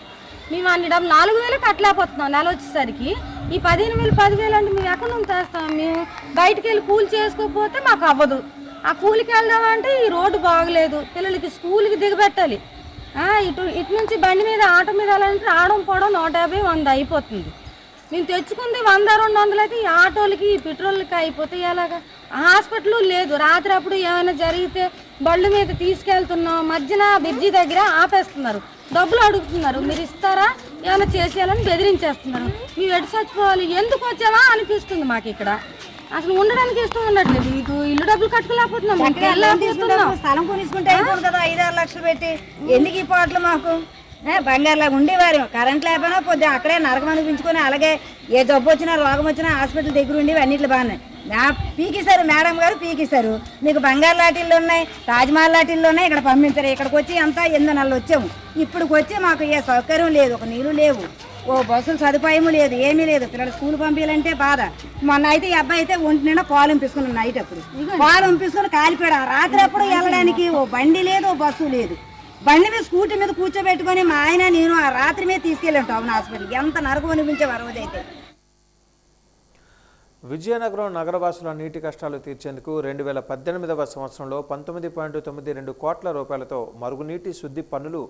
మేము అన్ని డబ్బులు 4,000 కట్టలేకపోతున్నాం. నెల వచ్చేసరికి ఈ 15,000 10,000 అంటే మేము ఎక్కడ నుంచి తెస్తాం? మేము బయటికి వెళ్ళి కూలి చేసుకోకపోతే మాకు అవ్వదు. ఆ కూలికి వెళ్దామంటే ఈ రోడ్డు బాగలేదు, పిల్లలకి స్కూల్కి దిగబెట్టాలి. ఇటు నుంచి బండి మీద ఆటో మీద వెళ్ళాలంటే రావడం పోవడం 150 100 అయిపోతుంది. మేము తెచ్చుకుంది 100 200 అయితే ఈ ఆటోలకి పెట్రోల్కి అయిపోతే ఎలాగా? హాస్పిటల్ లేదు. రాత్రి అప్పుడు ఏమైనా జరిగితే బళ్ళు మీద తీసుకెళ్తున్నాం, మధ్యన బ్రిడ్జి దగ్గర ఆపేస్తున్నారు, డబ్బులు అడుగుతున్నారు. మీరు ఇస్తారా, ఏమైనా చేసేయాలని బెదిరించేస్తున్నారు. మేము ఎటు చచ్చిపోవాలి, ఎందుకు వచ్చావా అనిపిస్తుంది మాకు. ఇక్కడ అసలు ఉండడానికి ఇష్టం ఉండట్లేదు. మీకు ఇల్లు డబ్బులు కట్టుకోలేకపోతున్నాం. స్థలం కొనిసుకుంటే అయిపోదు కదా, 5-6 లక్షలు పెట్టి. ఎందుకు ఈ పాటలు మాకు? బంగారులాగా ఉండేవారు. కరెంట్ లేకపోయినా పొద్దు అక్కడే నరకం అనిపించుకొని, అలాగే ఏ జబ్బు వచ్చినా రోగం వచ్చినా హాస్పిటల్ దగ్గర ఉండేవి. అన్నింటిలో బాగున్నాయి. పీకిస్తారు మేడం గారు, పీకిస్తారు. మీకు బంగారు లాటీళ్ళు ఉన్నాయి, తాజ్మహల్ లాటీళ్ళు ఉన్నాయి, ఇక్కడ పంపించారు. ఇక్కడికి వచ్చి అంతా 8 నెలలు వచ్చాము. ఇప్పటికి వచ్చి మాకు ఏ సౌకర్యం లేదు, ఒక నీళ్ళు లేవు, ఓ బస్సులు సదుపాయము లేదు, ఏమీ లేదు. పిల్లలు స్కూల్ పంపించాలంటే బాధ. మొన్న అయితే ఈ అబ్బాయి అయితే ఒంటి నిండా పాలు పంపిస్తున్నాం. నైట్ అప్పుడు పాలు పంపిస్తుని కాలిపోయాడు. రాత్రి అప్పుడు వెళ్ళడానికి ఓ బండి లేదు, ఓ బస్సు లేదు. బండి మీద స్కూటీ మీద కూర్చోబెట్టుకొని మా ఆయన నేను ఆ రాత్రి మీద తీసుకెళ్ళాం టౌన్ హాస్పిటల్కి. ఎంత నరకం అనిపించేవి ఆ రోజైతే. విజయనగరం నగరవాసుల నీటి కష్టాలు తీర్చేందుకు 2018వ సంవత్సరంలో 19.92 కోట్ల రూపాయలతో మరుగునీటి శుద్ధి పనులు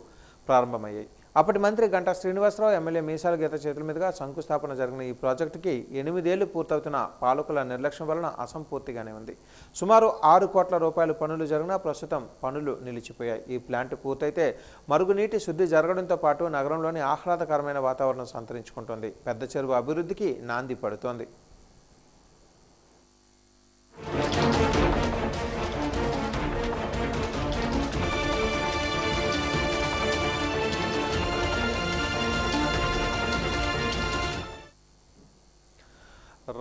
ప్రారంభమయ్యాయి. అప్పటి మంత్రి గంటా శ్రీనివాసరావు, ఎమ్మెల్యే మీసాల గీత చేతుల మీదుగా శంకుస్థాపన జరిగిన ఈ ప్రాజెక్టుకి 8 ఏళ్లు పూర్తవుతున్న పాలకుల నిర్లక్ష్యం వలన అసంపూర్తిగానే ఉంది. సుమారు 6 కోట్ల రూపాయల పనులు జరిగినా ప్రస్తుతం పనులు నిలిచిపోయాయి. ఈ ప్లాంట్ పూర్తయితే మరుగునీటి శుద్ధి జరగడంతో పాటు నగరంలోని ఆహ్లాదకరమైన వాతావరణం సంతరించుకుంటోంది. పెద్ద చెరువు అభివృద్ధికి నాంది పడుతోంది.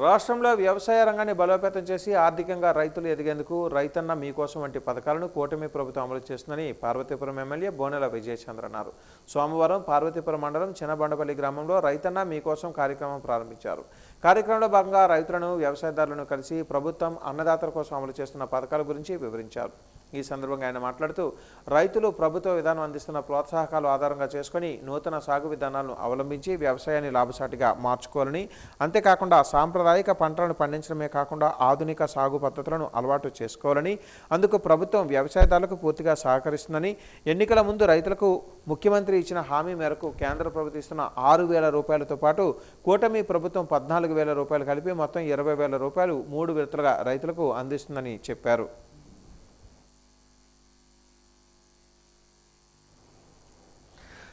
రాష్ట్రంలో వ్యవసాయ రంగాన్ని బలోపేతం చేసి ఆర్థికంగా రైతులు ఎదిగేందుకు రైతన్న మీకోసం వంటి పథకాలను కూటమి ప్రభుత్వం అమలు చేస్తుందని పార్వతీపురం ఎమ్మెల్యే బోనెల విజయచంద్ర అన్నారు. సోమవారం పార్వతీపురం మండలం చిన్నబండపల్లి గ్రామంలో రైతన్న మీకోసం కార్యక్రమం ప్రారంభించారు. కార్యక్రమంలో భాగంగా రైతులను, వ్యవసాయదారులను కలిసి ప్రభుత్వం అన్నదాతల కోసం అమలు చేస్తున్న పథకాల గురించి వివరించారు. ఈ సందర్భంగా ఆయన మాట్లాడుతూ రైతులు ప్రభుత్వ విధానం అందిస్తున్న ప్రోత్సాహకాలు ఆధారంగా చేసుకుని నూతన సాగు విధానాలను అవలంబించి వ్యవసాయాన్ని లాభసాటిగా మార్చుకోవాలని, అంతేకాకుండా సాంప్రదాయిక పంటలను పండించడమే కాకుండా ఆధునిక సాగు పద్ధతులను అలవాటు చేసుకోవాలని, అందుకు ప్రభుత్వం వ్యవసాయదారులకు పూర్తిగా సహకరిస్తుందని, ఎన్నికల ముందు రైతులకు ముఖ్యమంత్రి ఇచ్చిన హామీ మేరకు కేంద్ర ప్రభుత్వం ఇస్తున్న 6,000 రూపాయలతో పాటు కూటమి ప్రభుత్వం 14,000 రూపాయలు కలిపి మొత్తం 20,000 రూపాయలు 3 విడతలుగా రైతులకు అందిస్తుందని చెప్పారు.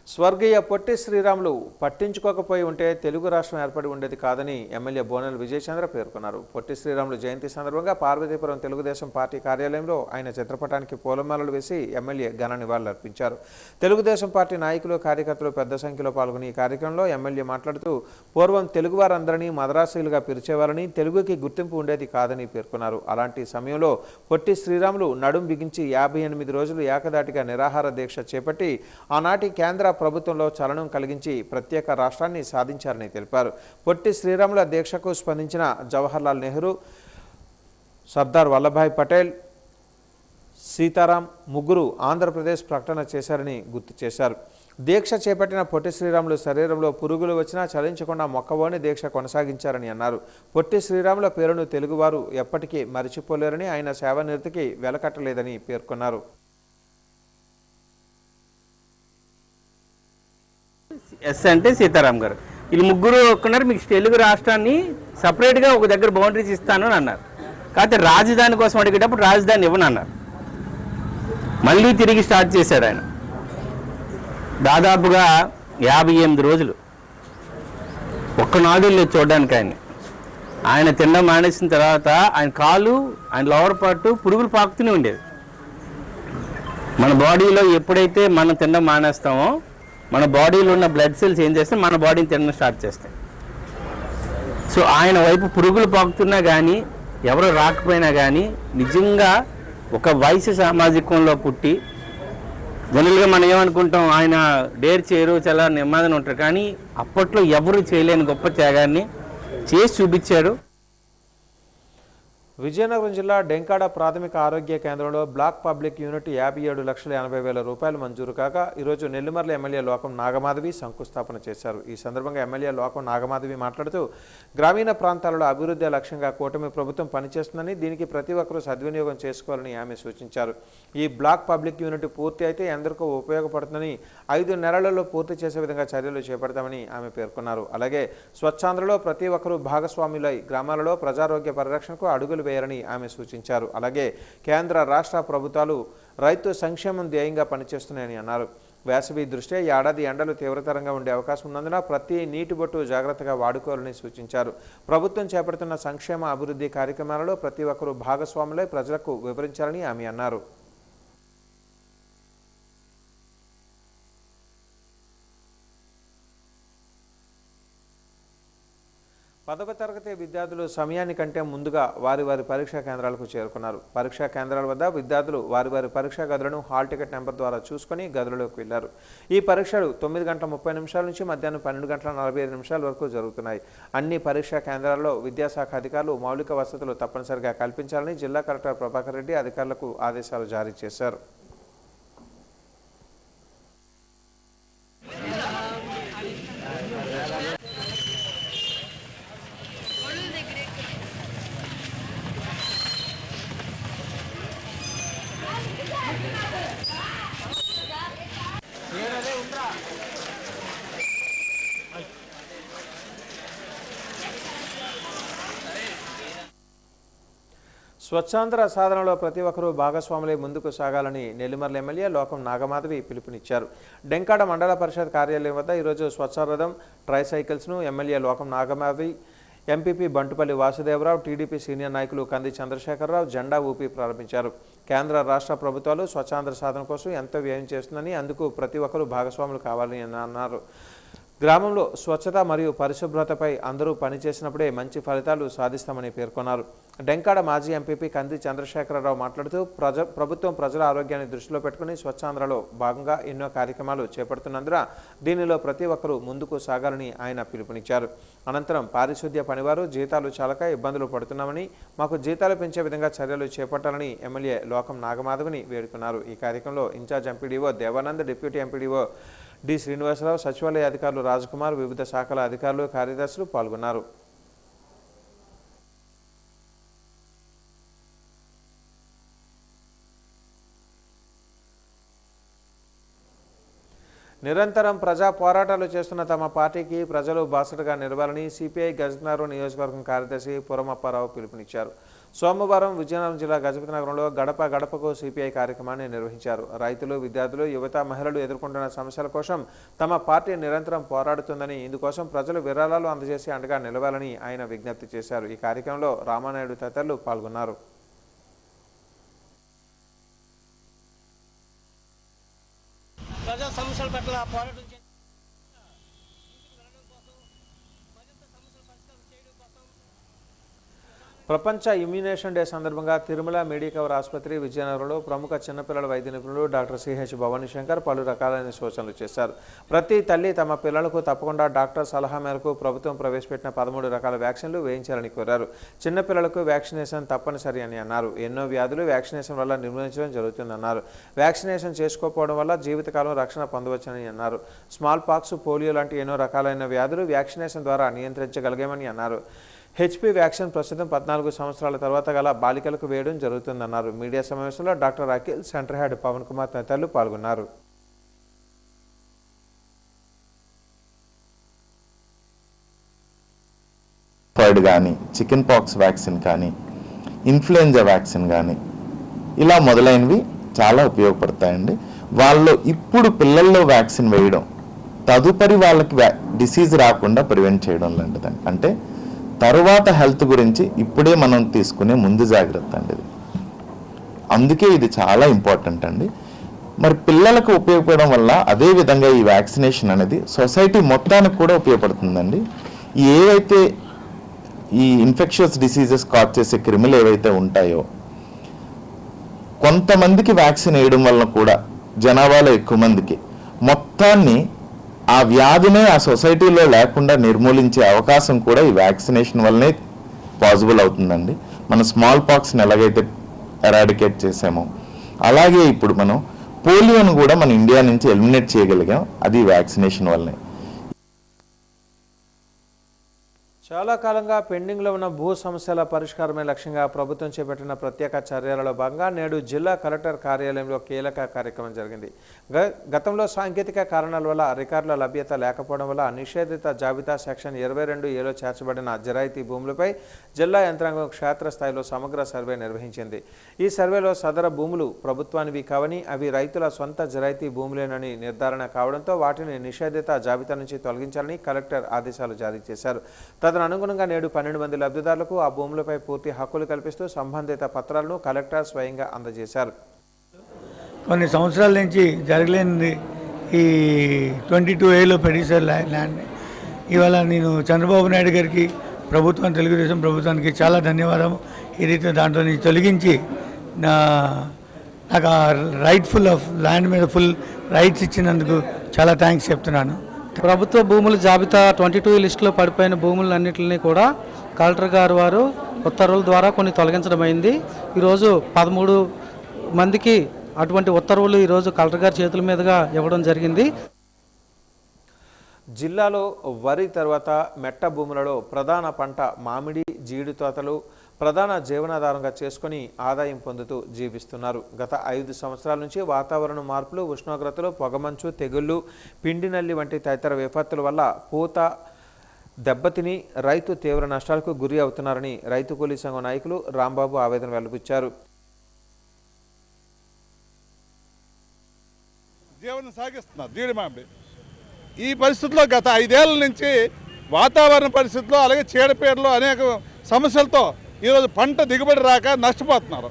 స్వర్గీయ పొట్టి శ్రీరాములు పట్టించుకోకపోయి ఉంటే తెలుగు రాష్ట్రం ఏర్పడి ఉండేది కాదని ఎమ్మెల్యే బోనెల విజయచంద్ర పేర్కొన్నారు. పొట్టి శ్రీరాములు జయంతి సందర్భంగా పార్వతీపురం తెలుగుదేశం పార్టీ కార్యాలయంలో ఆయన చిత్రపటానికి పూలమాలలు వేసి ఎమ్మెల్యే ఘన నివాళులర్పించారు. తెలుగుదేశం పార్టీ నాయకులు, కార్యకర్తలు పెద్ద సంఖ్యలో పాల్గొని ఈ కార్యక్రమంలో ఎమ్మెల్యే మాట్లాడుతూ పూర్వం తెలుగువారందరినీ మద్రాసీలుగా పిలిచేవారని, తెలుగుకి గుర్తింపు ఉండేది కాదని పేర్కొన్నారు. అలాంటి సమయంలో పొట్టి శ్రీరాములు నడుం బిగించి 58 రోజులు ఏకదాటిగా నిరాహార దీక్ష చేపట్టి ఆనాటి కేంద్ర ప్రభుత్వంలో చలనం కలిగించి ప్రత్యేక రాష్ట్రాన్ని సాధించారని తెలిపారు. పొట్టి శ్రీరాముల దీక్షకు స్పందించిన జవహర్లాల్ నెహ్రూ, సర్దార్ వల్లభాయ్ పటేల్, సీతారాం ముగ్గురు ఆంధ్రప్రదేశ్ ప్రకటన చేశారని గుర్తు చేశారు. దీక్ష చేపట్టిన పొట్టి శ్రీరాములు శరీరంలో పురుగులు వచ్చినా చలించకుండా మొక్కవోని దీక్ష కొనసాగించారని అన్నారు. పొట్టి శ్రీరాముల పేరును తెలుగువారు ఎప్పటికీ మరిచిపోలేరని, ఆయన సేవానిరతికి వెలకట్టలేదని పేర్కొన్నారు. ఎస్ అంటే సీతారాం గారు, వీళ్ళు ముగ్గురు ఒక్కన్నారు. మీకు తెలుగు రాష్ట్రాన్ని సపరేట్గా ఒక దగ్గర బౌండరీస్ ఇస్తాను అని అన్నారు. కాకపోతే రాజధాని కోసం అడిగేటప్పుడు రాజధాని ఇవ్వను అన్నారు. మళ్ళీ తిరిగి స్టార్ట్ చేశాడు ఆయన. దాదాపుగా 58 రోజులు ఒక్కనాడు లేదు చూడడానికి. ఆయన తినడం మానేసిన తర్వాత ఆయన కాలు, ఆయన లోవర్ పార్ట్ పురుగులు పాకుతూనే ఉండేది. మన బాడీలో ఎప్పుడైతే మనం తినడం మానేస్తామో మన బాడీలో ఉన్న బ్లడ్ సెల్స్ ఏం చేస్తే మన బాడీని తినడం స్టార్ట్ చేస్తాయి. సో ఆయన వైపు పురుగులు పాకుతున్నా కానీ, ఎవరు రాకపోయినా కానీ, నిజంగా ఒక వైశ్య సామాజికంలో పుట్టి, జనరల్గా మనం ఏమనుకుంటాం, ఆయన డేర్ చేయరు, చాలా నెమ్మదిని ఉంటారు. కానీ అప్పట్లో ఎవరు చేయలేని గొప్ప త్యాగాన్ని చేసి చూపించారు. విజయనగరం జిల్లా డెంకాడ ప్రాథమిక ఆరోగ్య కేంద్రంలో బ్లాక్ పబ్లిక్ యూనిట్ 57,80,000 రూపాయలు మంజూరు కాగా ఈరోజు నెల్లిమర్ల ఎమ్మెల్యే లోకం నాగమాధవి శంకుస్థాపన చేశారు. ఈ సందర్భంగా ఎమ్మెల్యే లోకం నాగమాధవి మాట్లాడుతూ గ్రామీణ ప్రాంతాలలో అభివృద్ధి లక్ష్యంగా కూటమి ప్రభుత్వం పనిచేస్తుందని, దీనికి ప్రతి ఒక్కరూ సద్వినియోగం చేసుకోవాలని ఆమె సూచించారు. ఈ బ్లాక్ పబ్లిక్ యూనిట్ పూర్తి అయితే ఎందరికో ఉపయోగపడుతుందని, 5 నెలలలో పూర్తి చేసే విధంగా చర్యలు చేపడతామని ఆమె పేర్కొన్నారు. అలాగే స్వచ్ఛాంధ్రలో ప్రతి ఒక్కరూ భాగస్వాములై గ్రామాలలో ప్రజారోగ్య పరిరక్షణకు అడుగులు వేయాలని ఆమె సూచించారు. అలాగే కేంద్ర రాష్ట్ర ప్రభుత్వాలు రైతు సంక్షేమం ధ్యేయంగా పనిచేస్తున్నాయని అన్నారు. వేసవి దృష్ట్యా ఏడాది ఎండలు తీవ్రతరంగా ఉండే అవకాశం ఉన్నందున ప్రతి నీటి బొట్టు జాగ్రత్తగా వాడుకోవాలని సూచించారు. ప్రభుత్వం చేపడుతున్న సంక్షేమ అభివృద్ధి కార్యక్రమాలలో ప్రతి ఒక్కరూ భాగస్వాములై ప్రజలకు వివరించాలని ఆమె అన్నారు. 10వ తరగతి విద్యార్థులు సమయానికంటే ముందుగా వారి పరీక్షా కేంద్రాలకు చేరుకున్నారు. పరీక్షా కేంద్రాల వద్ద విద్యార్థులు వారి పరీక్షా గదులను హాల్ టికెట్ నెంబర్ ద్వారా చూసుకొని గదులలోకి వెళ్లారు. ఈ పరీక్షలు 9:30 నుంచి మధ్యాహ్నం 12:45 వరకు జరుగుతున్నాయి. అన్ని పరీక్షా కేంద్రాల్లో విద్యాశాఖ అధికారులు మౌలిక వసతులు తప్పనిసరిగా కల్పించాలని జిల్లా కలెక్టర్ ప్రభాకర్ రెడ్డి అధికారులకు ఆదేశాలు జారీ చేశారు. స్వచ్ఛాంధ్ర సాధనలో ప్రతి ఒక్కరూ భాగస్వాములై ముందుకు సాగాలని నెల్లిమర్ల ఎమ్మెల్యే లోకం నాగమాధవి పిలుపునిచ్చారు. డెంకాడ మండల పరిషత్ కార్యాలయం వద్ద ఈరోజు స్వచ్ఛరథం ట్రైసైకిల్స్ను MLA Lokam Nagamadhavi, MPP Bantupalli Vasudevarao, TDP senior నాయకులు కంది చంద్రశేఖరరావు జెండా ఊపి ప్రారంభించారు. కేంద్ర రాష్ట్ర ప్రభుత్వాలు స్వచ్ఛాంధ్ర సాధన కోసం ఎంతో వ్యయం చేస్తుందని, అందుకు ప్రతి ఒక్కరూ భాగస్వాములు కావాలని అన్నారు. గ్రామంలో స్వచ్ఛత మరియు పరిశుభ్రతపై అందరూ పనిచేసినప్పుడే మంచి ఫలితాలు సాధిస్తామని పేర్కొన్నారు. డెంకాడ మాజీ ఎంపీపీ కంది చంద్రశేఖరరావు మాట్లాడుతూ ప్రభుత్వం ప్రజల ఆరోగ్యాన్ని దృష్టిలో పెట్టుకుని స్వచ్ఛాంధ్రలో భాగంగా ఎన్నో కార్యక్రమాలు చేపడుతున్నందున దీనిలో ప్రతి ఒక్కరూ ముందుకు సాగాలని ఆయన పిలుపునిచ్చారు. అనంతరం పారిశుద్ధ్య పనివారు జీతాలు చాలక ఇబ్బందులు పడుతున్నామని, మాకు జీతాలు పెంచే విధంగా చర్యలు చేపట్టాలని ఎమ్మెల్యే లోకం నాగమాధవిని వేడుకున్నారు. ఈ కార్యక్రమంలో in-charge MPDO Devanand, deputy MPDO D Srinivasarao, సచివాలయ అధికారులు రాజ్కుమార్, వివిధ శాఖల అధికారులు, కార్యదర్శులు పాల్గొన్నారు. నిరంతరం ప్రజా పోరాటాలు చేస్తున్న తమ పార్టీకి ప్రజలు బాసటగా నిలవాలని సిపిఐ గజపతినగరం నియోజకవర్గం కార్యదర్శి పురమప్పారావు పిలుపునిచ్చారు. సోమవారం విజయనగరం జిల్లా గజపతినగరంలో గడప గడపకు సిపిఐ కార్యక్రమాన్ని నిర్వహించారు. రైతులు, విద్యార్థులు, యువత, మహిళలు ఎదుర్కొంటున్న సమస్యల కోసం తమ పార్టీ నిరంతరం పోరాడుతుందని, ఇందుకోసం ప్రజలు విరాళాలు అందజేసి అండగా నిలవాలని ఆయన విజ్ఞప్తి చేశారు. ఈ కార్యక్రమంలో రామానాయుడు తదితరులు పాల్గొన్నారు. ప్రజా సమస్యల పట్ల పోరాటం ప్రపంచ ఇమ్యునేషన్ డే సందర్భంగా తిరుమల మెడికవర్ ఆసుపత్రి విజయనగరంలో ప్రముఖ చిన్నపిల్లల వైద్య నిపుణులు డాక్టర్ సిహెచ్ భవానీ శంకర్ పలు రకాలైన సూచనలు చేశారు. ప్రతి తల్లి తమ పిల్లలకు తప్పకుండా డాక్టర్ సలహా మేరకు ప్రభుత్వం ప్రవేశపెట్టిన 13 రకాల వ్యాక్సిన్లు వేయించాలని కోరారు. చిన్నపిల్లలకు వ్యాక్సినేషన్ తప్పనిసరి అని అన్నారు. ఎన్నో వ్యాధులు వ్యాక్సినేషన్ వల్ల నిర్మూలించడం జరుగుతుందన్నారు. వ్యాక్సినేషన్ చేసుకోకపోవడం వల్ల జీవితకాలం రక్షణ పొందవచ్చని అన్నారు. స్మాల్ పాక్స్, పోలియో లాంటి ఎన్నో రకాలైన వ్యాధులు వ్యాక్సినేషన్ ద్వారా నియంత్రించగలిగామని అన్నారు. హెచ్పి వ్యాక్సిన్ ప్రస్తుతం 14 సంవత్సరాల తర్వాత గల బాలికలకు వేయడం జరుగుతుందన్నారు. మీడియా సమావేశంలో doctor Akhil, centre head Pavan Kumar తదితరులు పాల్గొన్నారు. టైఫాయిడ్ కానీ, చికెన్ పాక్స్ వ్యాక్సిన్ కానీ, ఇన్ఫ్లుయెంజా వ్యాక్సిన్ కానీ ఇలా మొదలైనవి చాలా ఉపయోగపడతాయండి. వాళ్ళు ఇప్పుడు పిల్లల్లో వ్యాక్సిన్ వేయడం తదుపరి వాళ్ళకి డిసీజ్ రాకుండా ప్రివెంట్ చేయడం లాంటిదండి. అంటే తరువాత హెల్త్ గురించి ఇప్పుడే మనం తీసుకునే ముందు జాగ్రత్త అండి ఇది. అందుకే ఇది చాలా ఇంపార్టెంట్ అండి. మరి పిల్లలకు ఉపయోగపడడం వల్ల అదే విధంగా ఈ వ్యాక్సినేషన్ అనేది సొసైటీ మొత్తానికి కూడా ఉపయోగపడుతుందండి. ఏవైతే ఈ ఇన్ఫెక్షన్స్ డిసీజెస్ కాజ్ చేసే క్రిములు ఏవైతే ఉంటాయో కొంతమందికి వ్యాక్సిన్ వేయడం వల్ల కూడా జనాభాలో ఎక్కువ మందికి మొత్తాన్ని ఆ వ్యాధినే ఆ సొసైటీలో లేకుండా నిర్మూలించే అవకాశం కూడా ఈ వ్యాక్సినేషన్ వల్లనే పాసిబుల్ అవుతుందండి. మన స్మాల్ పాక్స్ని ఎలాగైతే ఎరాడికేట్ చేసామో అలాగే ఇప్పుడు మనం పోలియోను కూడా మన ఇండియా నుంచి ఎలిమినేట్ చేయగలిగాం. అది వ్యాక్సినేషన్ వల్లనే. చాలా కాలంగా పెండింగ్లో ఉన్న భూ సమస్యల పరిష్కారమే లక్ష్యంగా ప్రభుత్వం చేపట్టిన ప్రత్యేక చర్యలలో భాగంగా నేడు జిల్లా కలెక్టర్ కార్యాలయంలో కీలక కార్యక్రమం జరిగింది. గతంలో సాంకేతిక కారణాల వల్ల రికార్డుల లభ్యత లేకపోవడం వల్ల నిషేధిత జాబితా సెక్షన్ 22(a)లో చేర్చబడిన జరాయితీ భూములపై జిల్లా యంత్రాంగం క్షేత్రస్థాయిలో సమగ్ర సర్వే నిర్వహించింది. ఈ సర్వేలో సదర భూములు ప్రభుత్వానివి కావని, అవి రైతుల సొంత జరాయితీ భూములేనని నిర్ధారణ కావడంతో వాటిని నిషేధిత జాబితా నుంచి తొలగించాలని కలెక్టర్ ఆదేశాలు జారీ చేశారు. అనుగుణంగా నేడు 12 మంది లబ్ధిదారులకు ఆ భూములపై పూర్తి హక్కులు కల్పిస్తూ సంబంధిత పత్రాలను కలెక్టర్ స్వయంగా అందజేశారు. కొన్ని సంవత్సరాల నుంచి జరగలేని ఈ 22(a)లో పెట్టేశారు ల్యాండ్. ఇవాళ నేను చంద్రబాబు నాయుడు గారికి, తెలుగుదేశం ప్రభుత్వానికి చాలా ధన్యవాదం. ఏదైతే దాంట్లో నుంచి తొలగించి నాకు రైట్ఫుల్ ఆఫ్ ల్యాండ్ మీద ఫుల్ రైట్స్ ఇచ్చినందుకు చాలా థ్యాంక్స్ చెప్తున్నాను. ప్రభుత్వ భూముల జాబితా 22 లిస్టులో పడిపోయిన భూములన్నింటినీ కూడా కలెక్టర్ గారు వారు ఉత్తర్వుల ద్వారా కొన్ని తొలగించడం అయింది. ఈరోజు 13 మందికి అటువంటి ఉత్తర్వులు ఈరోజు కలెక్టర్ గారి చేతుల మీదుగా ఇవ్వడం జరిగింది. జిల్లాలో వరి తర్వాత మెట్ట భూములలో ప్రధాన పంట మామిడి, జీడి తోటలు ప్రధాన జీవనాధారంగా చేసుకుని ఆదాయం పొందుతూ జీవిస్తున్నారు. గత 5 సంవత్సరాల నుంచి వాతావరణ మార్పులు, ఉష్ణోగ్రతలు, పొగమంచు, తెగుళ్లు, పిండి నల్లి వంటి తదితర విపత్తుల వల్ల పూత, దెబ్బతిని రైతు తీవ్ర నష్టాలకు గురి అవుతున్నారని రైతు కూలీ సంఘం నాయకులు రాంబాబు ఆవేదన వెల్లబుచ్చారు. జీవనం సాగిస్తున్నారు జీడి మామిడి. ఈ పరిస్థితుల్లో గత 5 ఏళ్ల నుంచి వాతావరణ పరిస్థితుల్లో అలాగే చీడపీడలు అనేక సమస్యలతో ఈరోజు పంట దిగుబడి రాక నష్టపోతున్నారు.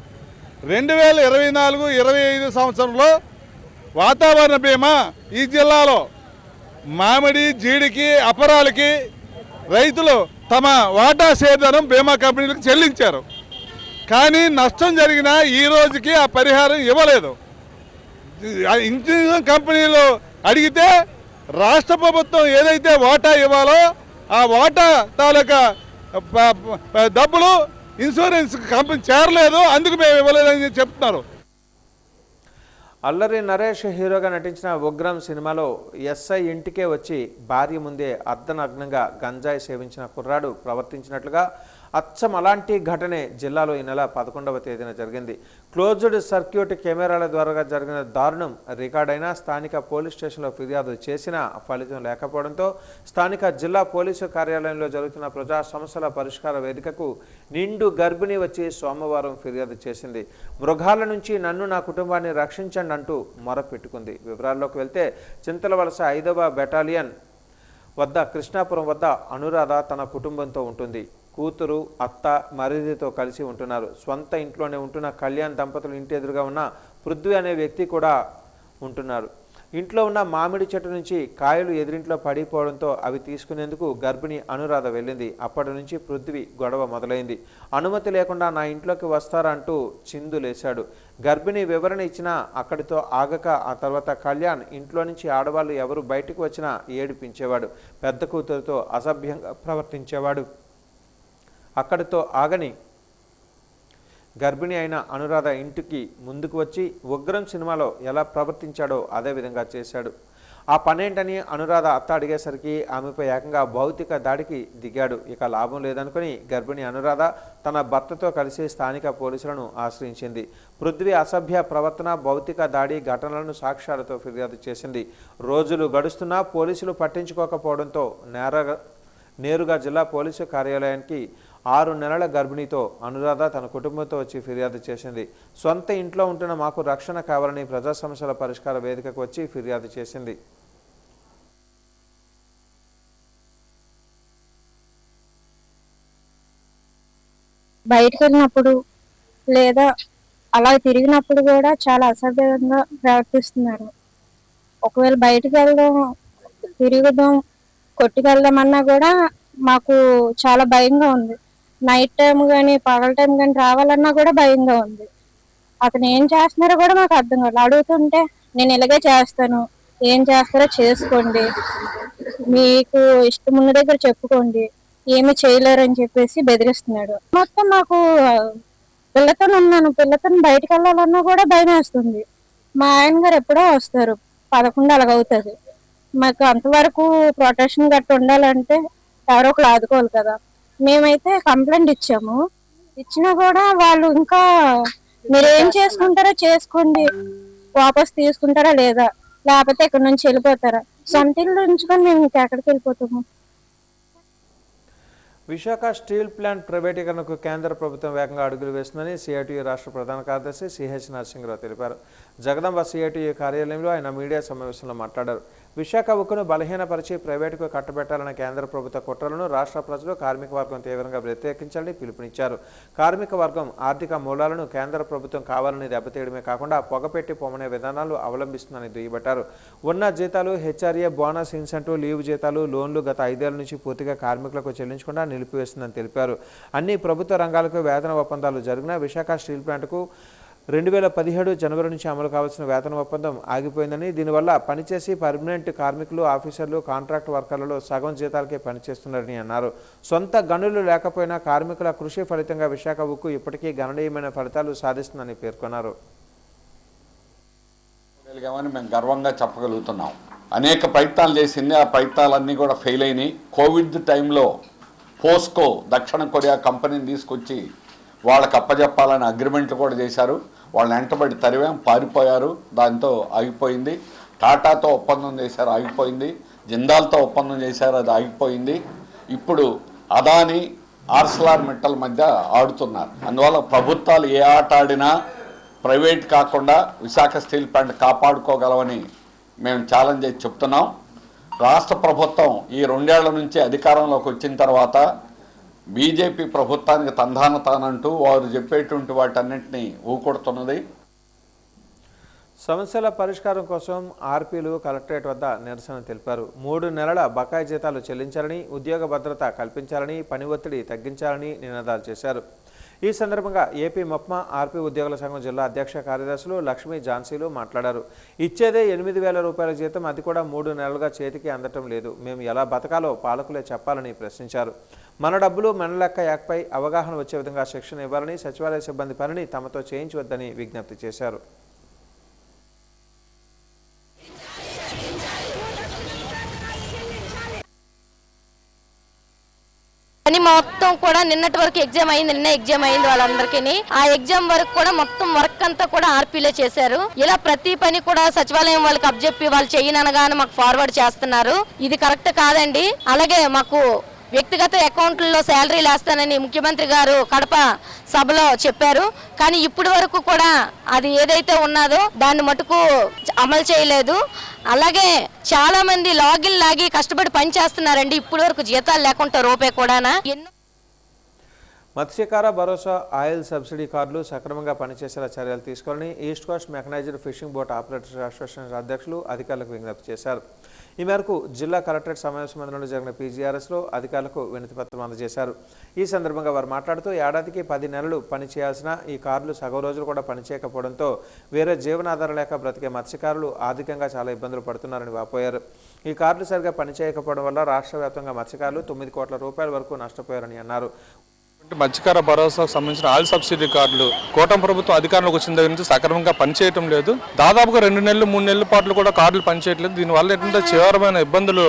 2024-25 సంవత్సరంలో వాతావరణ బీమా ఈ జిల్లాలో మామిడి జీడికి అపరాలకి రైతులు తమ వాటా సేదనం బీమా కంపెనీలకు చెల్లించారు. కానీ నష్టం జరిగిన ఈ రోజుకి ఆ పరిహారం ఇవ్వలేదు. ఇన్సూరెన్స్ కంపెనీలు అడిగితే రాష్ట్ర ప్రభుత్వం ఏదైతే వాటా ఇవ్వాలో ఆ వాటా తాలూకా డబ్బులు ఇన్సూరెన్స్ కంపెనీ చేరలేదు, అందుకు మేము ఇవ్వలేదని చెప్తున్నారు. అల్లరి నరేష్ హీరోగా నటించిన ఉగ్రం సినిమాలో ఎస్ఐ ఇంటికే వచ్చి భార్య ముందే అర్ధనగ్నంగా గంజాయి సేవించిన కుర్రాడు ప్రవర్తించినట్లుగా అచ్చం అలాంటి ఘటనే జిల్లాలో ఈ నెల 11వ తేదీన జరిగింది. క్లోజ్డ్ సర్క్యూట్ కెమెరాల ద్వారా జరిగిన దారుణం రికార్డైన స్థానిక పోలీస్ స్టేషన్లో ఫిర్యాదు చేసినా ఫలితం లేకపోవడంతో స్థానిక జిల్లా పోలీసు కార్యాలయంలో జరుగుతున్న ప్రజా సమస్యల పరిష్కార వేదికకు నిండు గర్భిణి వచ్చి సోమవారం ఫిర్యాదు చేసింది. మృగాల నుంచి నన్ను నా కుటుంబాన్ని రక్షించండి అంటూ మొరపెట్టుకుంది. వివరాల్లోకి వెళ్తే చింతలవలస 5వ బెటాలియన్ వద్ద కృష్ణాపురం వద్ద అనురాధ తన కుటుంబంతో ఉంటుంది. కూతురు, అత్త, మరిదితో కలిసి ఉంటున్నారు. స్వంత ఇంట్లోనే ఉంటున్న కళ్యాణ్ దంపతులు ఇంటి ఎదురుగా ఉన్న పృథ్వీ అనే వ్యక్తి కూడా ఉంటున్నారు. ఇంట్లో ఉన్న మామిడి చెట్టు నుంచి కాయలు ఎదురింట్లో పడిపోవడంతో అవి తీసుకునేందుకు గర్భిణి అనురాధ వెళ్ళింది. అప్పటి నుంచి పృథ్వీ గొడవ మొదలైంది. అనుమతి లేకుండా నా ఇంట్లోకి వస్తారంటూ చిందులేశాడు. గర్భిణి వివరణ ఇచ్చినా అక్కడితో ఆగక ఆ తర్వాత కళ్యాణ్ ఇంట్లో నుంచి ఆడవాళ్ళు ఎవరు బయటకు వచ్చినా ఏడిపించేవాడు. పెద్ద కూతురుతో అసభ్యంగా ప్రవర్తించేవాడు. అక్కడితో ఆగని గర్భిణి అయిన అనురాధ ఇంటికి ముందుకు వచ్చి ఉగ్రం సినిమాలో ఎలా ప్రవర్తించాడో అదే విధంగా చేశాడు. ఆ పనేంటని అనురాధ అత్త అడిగేసరికి ఆమెపై ఏకంగా భౌతిక దాడికి దిగాడు. ఇక లాభం లేదనుకుని గర్భిణి అనురాధ తన భర్తతో కలిసి స్థానిక పోలీసులను ఆశ్రయించింది. పృథ్వీ అసభ్య ప్రవర్తన, భౌతిక దాడి ఘటనలను సాక్ష్యాలతో ఫిర్యాదు చేసింది. రోజులు గడుస్తున్నా పోలీసులు పట్టించుకోకపోవడంతో నేరుగా జిల్లా పోలీసు కార్యాలయానికి 6 నెలల గర్భిణితో అనురాధ తన కుటుంబంతో వచ్చి ఫిర్యాదు చేసింది. సొంత ఇంట్లో ఉంటున్న మాకు రక్షణ కావాలని ప్రజా సమస్యల పరిష్కార వేదికకు వచ్చి ఫిర్యాదు చేసింది. బయటకు వెళ్ళినప్పుడు లేదా అలా తిరిగినప్పుడు కూడా చాలా అసభ్యంగా ప్రవర్తిస్తున్నారు. ఒకవేళ బయటకు వెళ్దాం, తిరుగుదాం, కొట్టుకెళ్దామన్నా కూడా మాకు చాలా భయంగా ఉంది. నైట్ టైం కానీ పగల టైం కానీ రావాలన్నా కూడా భయంగా ఉంది. అతను ఏం చేస్తున్నారో కూడా మాకు అర్థం కాదు. అడుగుతుంటే నేను ఇలాగే చేస్తాను, ఏం చేస్తారో చేసుకోండి, మీకు ఇష్టం ఉన్న దగ్గర చెప్పుకోండి, ఏమి చేయలేరని చెప్పేసి బెదిరిస్తున్నాడు. మొత్తం నాకు పిల్లతో ఉన్నాను, పిల్లతో బయటకు వెళ్ళాలన్నా కూడా భయం వేస్తుంది. మా ఆయన గారు ఎప్పుడో వస్తారు, 11 అలాగవుతుంది. మాకు అంతవరకు ప్రొటెక్షన్ గట్ట ఉండాలంటే ఎవరో ఒకరు ఆదుకోవాలి కదా. మేమైతే కంప్లైంట్ ఇచ్చాము, ఇచ్చినా కూడా వాళ్ళు ఇంకా మీరు ఏం చేసుకుంటారో చేసుకోండి, వాపస్ తీసుకుంటారా లేదా, లేకపోతే ఇక్కడ నుంచి వెళ్ళిపోతారా, సొంత ఇల్లు ఉంచుకొని మేము ఇంకెక్కడికి వెళ్ళిపోతాము. విశాఖ స్టీల్ ప్లాంట్ ప్రైవేటీకరణకు కేంద్ర ప్రభుత్వం వేగంగా అడుగులు వేస్తుందని సిఐటియు రాష్ట్ర ప్రధాన కార్యదర్శి సిహెచ్ నరసింహరావు తెలిపారు. జగదంబ సిఐటియు కార్యాలయంలో ఆయన మీడియా సమావేశంలో మాట్లాడారు. విశాఖ ఉక్కును బలహీనపరిచి ప్రైవేటుకు కట్టబెట్టాలన్న కేంద్ర ప్రభుత్వ కుట్రలను రాష్ట్ర ప్రజలు, కార్మిక వర్గం తీవ్రంగా వ్యతిరేకించాలని పిలుపునిచ్చారు. కార్మిక వర్గం ఆర్థిక మూలాలను కేంద్ర ప్రభుత్వం కావాలని దెబ్బతీయడమే కాకుండా పొగపెట్టి పొమ్మనే విధానాలు అవలంబిస్తుందని దుయ్యబట్టారు. ఉన్న జీతాలు, హెచ్ఆర్ఏ, బోనస్, ఇన్సెంటివ్, లీవ్ జీతాలు, లోన్లు గత 5 ఏళ్ల నుంచి పూర్తిగా కార్మికులకు చెల్లించకుండా నిలిపివేస్తుందని తెలిపారు. అన్ని ప్రభుత్వ రంగాలకు వేతన ఒప్పందాలు జరిగినా విశాఖ స్టీల్ ప్లాంట్కు 2017 జనవరి నుంచి అమలు కావాల్సిన వేతన ఒప్పందం ఆగిపోయిందని, దీనివల్ల పనిచేసి పర్మనెంట్ కార్మికులు, ఆఫీసర్లు, కాంట్రాక్ట్ వర్కర్లలో సగం జీతాలకే పనిచేస్తున్నారని అన్నారు. సొంత గనులు లేకపోయినా కార్మికుల కృషి ఫలితంగా విశాఖ ఉక్కు ఇప్పటికీ గణనీయమైన ఫలితాలు సాధిస్తుందని పేర్కొన్నారు. మేము గర్వంగా చెప్పగలుగుతున్నాం. అనేక ప్రయత్నాలు చేసింది, ఆ ప్రయత్నాలన్నీ కూడా ఫెయిల్ అయినాయి. కోవిడ్ టైంలో పోస్కో దక్షిణ కొరియా కంపెనీని తీసుకొచ్చి వాళ్ళకి అప్పచెప్పాలని అగ్రిమెంట్లు కూడా చేశారు. వాళ్ళని వెంటబడి తరివాం, పారిపోయారు, దాంతో ఆగిపోయింది. టాటాతో ఒప్పందం చేశారు, ఆగిపోయింది. జిందాల్తో ఒప్పందం చేశారు, అది ఆగిపోయింది. ఇప్పుడు అదాని ఆర్సలార్ మిట్టల్ మధ్య ఆడుతున్నారు. అందువల్ల ప్రభుత్వాలు ఏ ఆట ఆడినా ప్రైవేట్ కాకుండా విశాఖ స్టీల్ ప్లాంట్ కాపాడుకోగలవని మేము ఛాలెంజ్ చేసి చెప్తున్నాం. రాష్ట్ర ప్రభుత్వం ఈ 2 ఏళ్ల నుంచి అధికారంలోకి వచ్చిన తర్వాత బీజేపీ ప్రభుత్వానికి తందానతానంటూ వారు చెప్పేటువంటి వాటన్నింటినీ ఊకొడుతున్నది. సమస్యల పరిష్కారం కోసం ఆర్పీలు కలెక్టరేట్ వద్ద నిరసన తెలిపారు. 3 నెలల బకాయి జీతాలు చెల్లించాలని, ఉద్యోగ భద్రత కల్పించాలని, పని ఒత్తిడి తగ్గించాలని నినాదాలు చేశారు. ఈ సందర్భంగా ఏపీ మప్మా ఆర్పీ ఉద్యోగుల సంఘం జిల్లా అధ్యక్ష కార్యదర్శులు లక్ష్మీ ఝాన్సీలు మాట్లాడారు. ఇచ్చేదే 8,000 రూపాయల జీతం, అది కూడా 3 నెలలుగా చేతికి అందటం లేదు. మేము ఎలా బతకాలో పాలకులే చెప్పాలని ప్రశ్నించారు. మన డబ్బులు మన లెక్క యాక్పై అవగాహన వచ్చే విధంగా శిక్షణ ఇవ్వాలని, సచివాలయ సిబ్బంది పనిని తమతో చేయించవద్దని విజ్ఞప్తి చేశారు. అని మొత్తం కూడా నిన్నటి వరకు ఎగ్జామ్ అయింది, నిన్న ఎగ్జామ్ అయింది వాళ్ళందరికీ. ఆ ఎగ్జామ్ వరకు కూడా మొత్తం వర్క్ అంతా కూడా ఆర్పీలే చేశారు. ఇలా ప్రతి పని కూడా సచివాలయం వాళ్ళకి అబ్జెప్పి వాళ్ళు చేయననగానే మాకు ఫార్వర్డ్ చేస్తున్నారు. ఇది కరెక్ట్ కాదండి. అలాగే మాకు వ్యక్తిగత అకౌంట్లలో శాలరీలు వేస్తానని ముఖ్యమంత్రి గారు కడప సభలో చెప్పారు. కానీ ఇప్పటి వరకు కూడా అది ఏదైతే ఉన్నదో దాన్ని మటుకు అమలు చేయలేదు. అలాగే చాలా మంది లాగిన్ లాగి కష్టపడి పని చేస్తున్నారండి. ఇప్పటి వరకు జీతాలు లేకుండా రూపాయి కూడా. మత్స్యకార భరోసా ఆయిల్ సబ్సిడీ కార్డులు సక్రమంగా పనిచేసేలా చర్యలు తీసుకోవాలని east Coast mechanised fishing boat operators association అధ్యక్షులు అధికారులకు విజ్ఞప్తి చేశారు. ఈ మేరకు జిల్లా కలెక్టరేట్ సమావేశ మందిరంలో జరిగిన పీజీఆర్ఎస్లో అధికారులకు వినతిపత్రం అందజేశారు. ఈ సందర్భంగా వారు మాట్లాడుతూ ఏడాదికి 10 నెలలు పనిచేయాల్సిన ఈ కార్డులు సగం రోజులు కూడా పనిచేయకపోవడంతో వేరే జీవనాధారం లేక బ్రతికే మత్స్యకారులు ఆర్థికంగా చాలా ఇబ్బందులు పడుతున్నారని వాపోయారు. ఈ కార్డులు సరిగా పనిచేయకపోవడం వల్ల రాష్ట్ర వ్యాప్తంగా మత్స్యకారులు 9 కోట్ల రూపాయల వరకు నష్టపోయారని అన్నారు. మత్స్యకార భరోసాకు సంబంధించిన ఆయిల్ సబ్సిడీ కార్డులు కూటమి ప్రభుత్వం అధికారంలోకి వచ్చిన దగ్గర నుంచి సక్రమంగా పనిచేయటం లేదు. దాదాపుగా 2 నెలలు 3 నెలల పాటు కూడా కార్డులు పనిచేయట్లేదు. దీనివల్ల ఏంటంటే తీవ్రమైన ఇబ్బందులు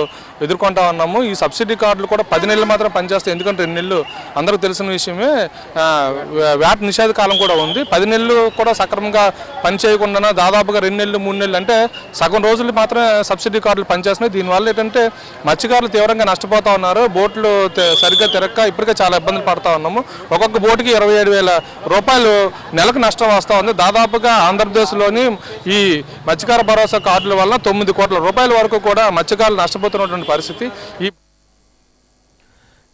ఎదుర్కొంటా ఉన్నాము. ఈ సబ్సిడీ కార్డులు కూడా 10 నెలలు మాత్రం పనిచేస్తాయి. ఎందుకంటే 2 నెలలు అందరికీ తెలిసిన విషయమే, వ్యాట్ నిషేధ కాలం కూడా ఉంది. 10 నెలలు కూడా సక్రమంగా పనిచేయకుండా దాదాపుగా 2 నెలలు 3 నెలలు అంటే సగం రోజులు మాత్రమే సబ్సిడీ కార్డులు పనిచేస్తున్నాయి. దీనివల్ల ఏంటంటే మత్స్యకారులు తీవ్రంగా నష్టపోతా ఉన్నారు. బోట్లు సరిగ్గా తిరగక ఇప్పటికే చాలా ఇబ్బందులు పడతా ఉన్నాము. ఒక్కొక్క బోటుకి 27,000 రూపాయలు నెలకు నష్టం వస్తూ ఉంది. దాదాపుగా ఆంధ్రప్రదేశ్లోని ఈ మత్స్యకార భరోసా కార్డుల వల్ల 9 కోట్ల రూపాయల వరకు కూడా మత్స్యకారులు నష్టపోతున్నటువంటి పరిస్థితి. ఈ